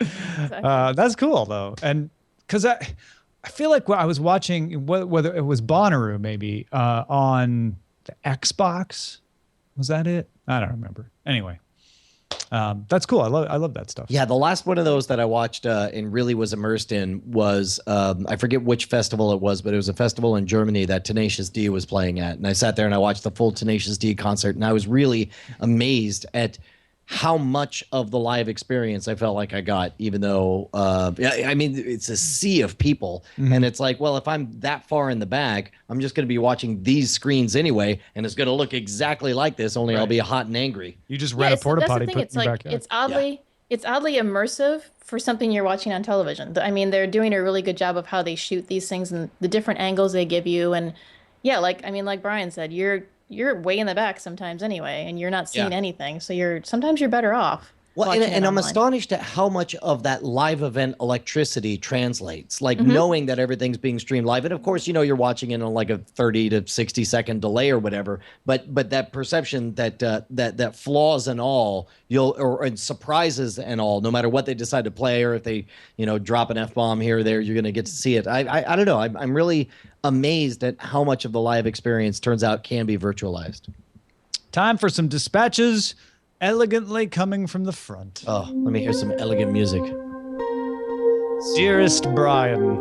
S11: Exactly.
S5: That's cool though, and because I feel like I was watching whether it was Bonnaroo maybe on the Xbox. Was that it? I don't remember. Anyway. That's cool. I love that stuff.
S10: Yeah, the last one of those that I watched and really was immersed in was I forget which festival it was, but it was a festival in Germany that Tenacious D was playing at, and I sat there and I watched the full Tenacious D concert, and I was really amazed at how much of the live experience I felt like I got, even though I mean it's a sea of people, and it's like, well, if I'm that far in the back, I'm just going to be watching these screens anyway, and it's going to look exactly like this. Only I'll be hot and angry.
S5: You just rent a porta potty.
S11: It's like it's oddly immersive for something you're watching on television. I mean, they're doing a really good job of how they shoot these things and the different angles they give you, and yeah, like Brian said, you're way in the back sometimes anyway, and you're not seeing anything. So sometimes you're better off.
S10: Well, and I'm astonished at how much of that live event electricity translates, like knowing that everything's being streamed live. And of course, you're watching it on like a 30 to 60 second delay or whatever. But that perception that flaws and all, and surprises and all, no matter what they decide to play, or if they, drop an F-bomb here or there, you're going to get to see it. I don't know. I'm really amazed at how much of the live experience turns out can be virtualized.
S5: Time for some dispatches. Elegantly coming from the front.
S10: Oh, let me hear some elegant music.
S5: Dearest Brian,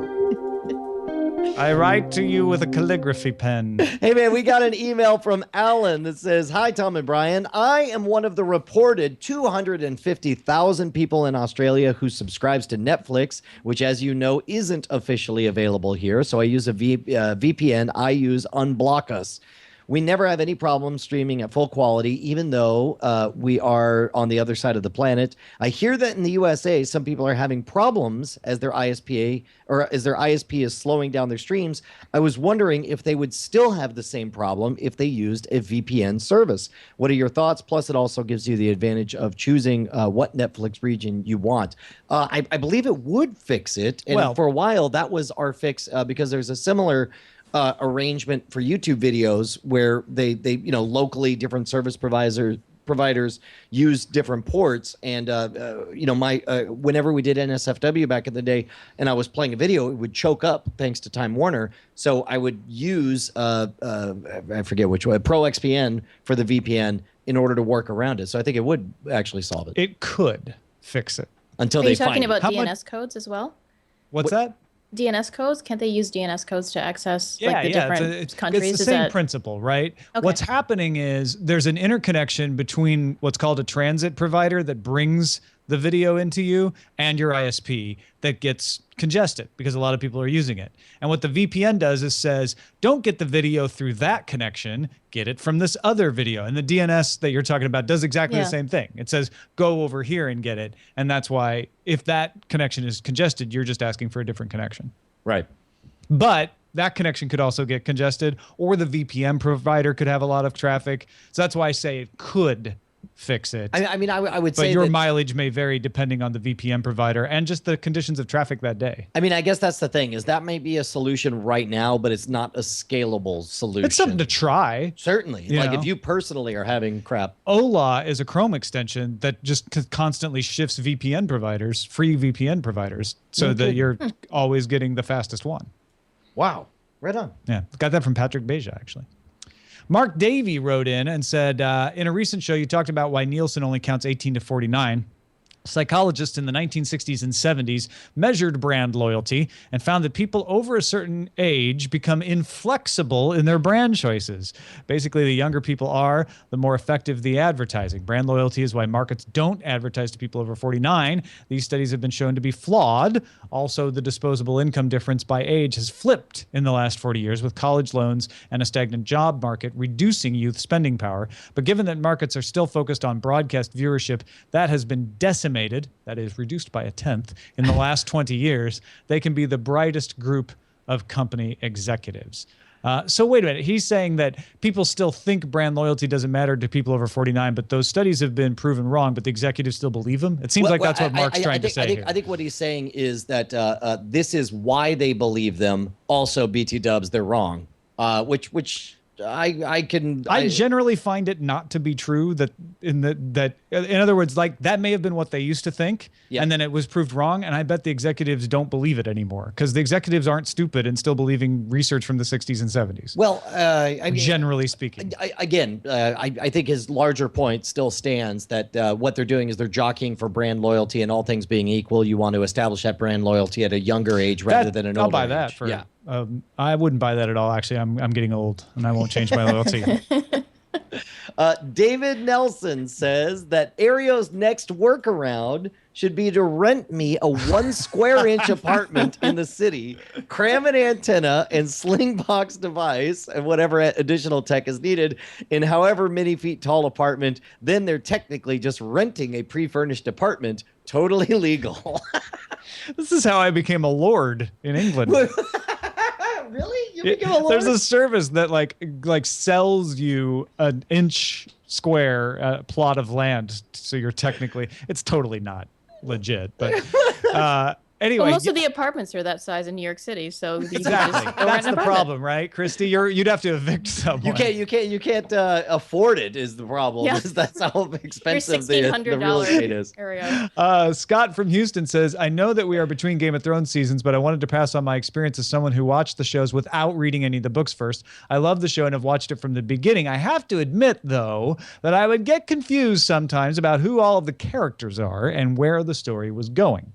S5: I write to you with a calligraphy pen.
S10: Hey, man, we got an email from Alan that says, "Hi, Tom and Brian. I am one of the reported 250,000 people in Australia who subscribes to Netflix, which, as you know, isn't officially available here. So I use a VPN. I use Unblock Us. We never have any problems streaming at full quality, even though we are on the other side of the planet. I hear that in the USA, some people are having problems as their ISP is slowing down their streams. I was wondering if they would still have the same problem if they used a VPN service. What are your thoughts? Plus, it also gives you the advantage of choosing what Netflix region you want. I believe it would fix it. And for a while, that was our fix because there's a similar arrangement for YouTube videos where they locally different service providers use different ports, and whenever we did NSFW back in the day and I was playing a video, it would choke up thanks to Time Warner, so I would use I forget which one, ProXPN for the VPN in order to work around it. So I think it would actually solve it.
S5: It could fix it
S10: until
S11: they
S10: find
S11: it. Are you talking about
S5: it.
S11: DNS codes as well?
S5: What's that?
S11: DNS codes? Can't they use DNS codes to access the different countries?
S5: It's the same principle, right? Okay. What's happening is there's an interconnection between what's called a transit provider that brings the video into you and your ISP that gets congested because a lot of people are using it. And what the VPN does is says, don't get the video through that connection, get it from this other video. And the DNS that you're talking about does exactly the same thing. It says, go over here and get it. And that's why if that connection is congested, you're just asking for a different connection.
S10: Right.
S5: But that connection could also get congested, or the VPN provider could have a lot of traffic. So that's why I say it could fix it.
S10: I mean, I would say
S5: but your mileage may vary depending on the VPN provider and just the conditions of traffic that day.
S10: I mean, I guess that's the thing, is that may be a solution right now, but it's not a scalable solution.
S5: It's something to try.
S10: Certainly. Like if you personally are having crap.
S5: OLA is a Chrome extension that just constantly shifts VPN providers, free VPN providers, so that you're always getting the fastest one.
S10: Wow. Right on.
S5: Yeah. Got that from Patrick Beja, actually. Mark Davey wrote in and said, in a recent show, you talked about why Nielsen only counts 18 to 49. Psychologists in the 1960s and 70s measured brand loyalty and found that people over a certain age become inflexible in their brand choices. Basically, the younger people are, the more effective the advertising. Brand loyalty is why markets don't advertise to people over 49. These studies have been shown to be flawed. Also, the disposable income difference by age has flipped in the last 40 years, with college loans and a stagnant job market reducing youth spending power. But given that markets are still focused on broadcast viewership, that has been decimated, that is reduced by a tenth, in the last 20 years, they can be the brightest group of company executives. So wait a minute. He's saying that people still think brand loyalty doesn't matter to people over 49, but those studies have been proven wrong, but the executives still believe them? It seems like that's what Mark's trying to say here.
S10: I think what he's saying is that this is why they believe them. Also, BT dubs, they're wrong, which I
S5: generally find it not to be true, that in other words, like, that may have been what they used to think, and then it was proved wrong, and I bet the executives don't believe it anymore, because the executives aren't stupid and still believing research from the 60s and 70s.
S10: Well, I mean,
S5: generally speaking.
S10: I think his larger point still stands, that what they're doing is they're jockeying for brand loyalty, and all things being equal, you want to establish that brand loyalty at a younger age rather than an older age.
S5: I'll buy that. I wouldn't buy that at all. Actually, I'm getting old, and I won't change my loyalty.
S10: David Nelson says that Ario's next workaround should be to rent me a 1 square inch apartment in the city, cram an antenna and sling box device and whatever additional tech is needed in however many feet tall apartment. Then they're technically just renting a pre-furnished apartment, totally legal.
S5: This is how I became a lord in England.
S10: Really? You became a lord?
S5: There's a service that like sells you an inch square plot of land, so you're technically, it's totally not legit, but anyway.
S11: Well, most of the apartments are that size in New York City, so
S5: exactly. That's the problem, right, Christy? You'd have to evict someone.
S10: You can't afford it. Is the problem?
S11: Yeah.
S10: That's how expensive the real estate is.
S5: Scott from Houston says, I know that we are between Game of Thrones seasons, but I wanted to pass on my experience as someone who watched the shows without reading any of the books first. I love the show and have watched it from the beginning. I have to admit, though, that I would get confused sometimes about who all of the characters are and where the story was going.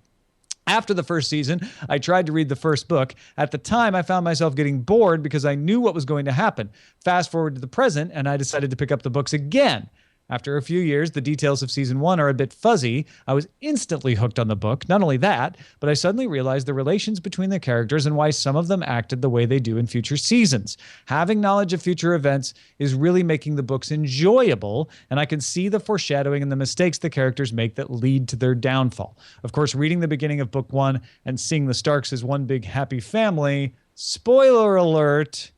S5: After the first season, I tried to read the first book. At the time, I found myself getting bored because I knew what was going to happen. Fast forward to the present, and I decided to pick up the books again. After a few years, the details of season 1 are a bit fuzzy. I was instantly hooked on the book. Not only that, but I suddenly realized the relations between the characters and why some of them acted the way they do in future seasons. Having knowledge of future events is really making the books enjoyable, and I can see the foreshadowing and the mistakes the characters make that lead to their downfall. Of course, reading the beginning of book 1 and seeing the Starks as one big happy family, spoiler alert,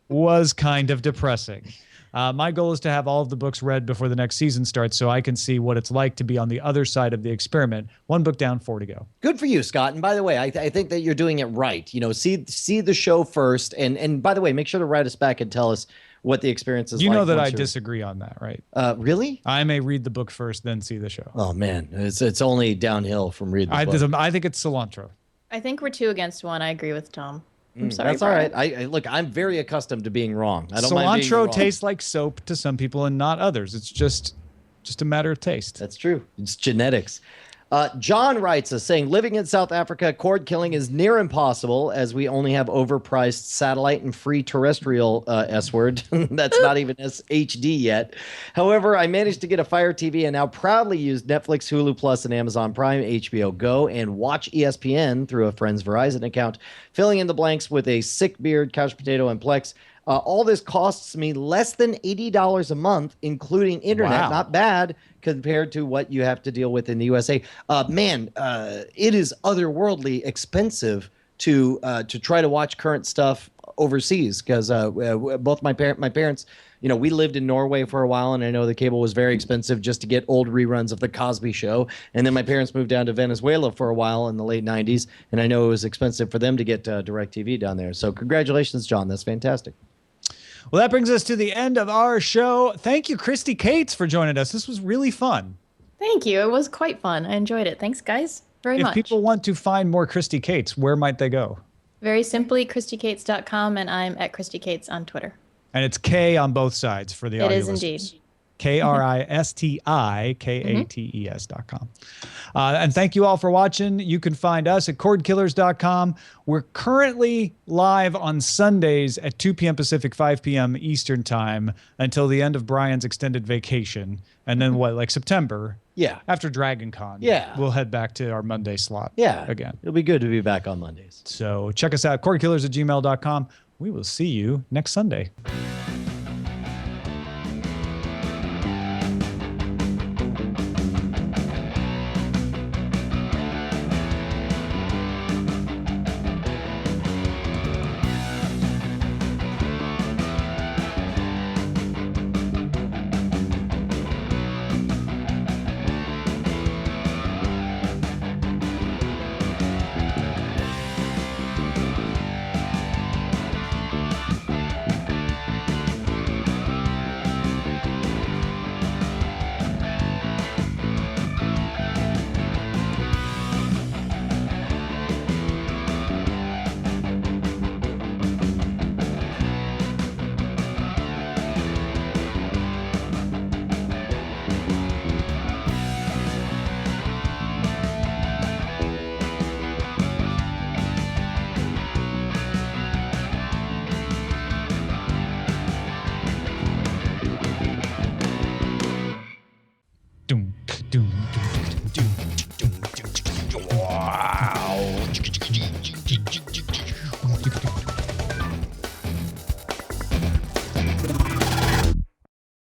S5: was kind of depressing. My goal is to have all of the books read before the next season starts so I can see what it's like to be on the other side of the experiment. 1 book down, 4 to go.
S10: Good for you, Scott. And by the way, I think that you're doing it right. You know, see the show first. And by the way, make sure to write us back and tell us what the experience is like.
S5: You know that I disagree on that, right?
S10: Really?
S5: I may read the book first, then see the show.
S10: Oh, man. It's only downhill from reading the book.
S5: I think it's cilantro.
S11: I think we're 2 against 1. I agree with Tom. I'm sorry.
S10: That's all right. Look, I'm very accustomed to being wrong. I don't mind being
S5: cilantro
S10: wrong.
S5: tastes like soap to some people and not others. It's just a matter of taste.
S10: That's true. It's genetics. John writes us saying, living in South Africa, cord killing is near impossible as we only have overpriced satellite and free terrestrial S-word. That's not even HD yet. However, I managed to get a Fire TV and now proudly use Netflix, Hulu Plus, and Amazon Prime, HBO Go, and watch ESPN through a friend's Verizon account, filling in the blanks with a sick beard, couch potato, and Plex. All this costs me less than $80 a month, including internet.
S5: Wow.
S10: Not bad compared to what you have to deal with in the USA. It is otherworldly expensive to try to watch current stuff overseas because both my parents, we lived in Norway for a while, and I know the cable was very expensive just to get old reruns of The Cosby Show. And then my parents moved down to Venezuela for a while in the late 90s, and I know it was expensive for them to get DirecTV down there. So congratulations, John. That's fantastic.
S5: Well, that brings us to the end of our show. Thank you, Christy Cates, for joining us. This was really fun.
S11: Thank you. It was quite fun. I enjoyed it. Thanks, guys, very much.
S5: If people want to find more Christy Cates, where might they go?
S11: Very simply, ChristyCates.com, and I'm at Christy Cates on Twitter.
S5: And it's K on both sides for the audio listeners.
S11: It is indeed.
S5: KRISTIKATES.com. And thank you all for watching. You can find us at cordkillers.com. We're currently live on Sundays at 2 p.m. Pacific, 5 p.m. Eastern time until the end of Brian's extended vacation. And then like September?
S10: Yeah.
S5: After Dragon Con.
S10: Yeah.
S5: We'll head back to our Monday slot.
S10: Yeah.
S5: Again.
S10: It'll be good to be back on Mondays.
S5: So check us out, cordkillers@gmail.com. We will see you next Sunday.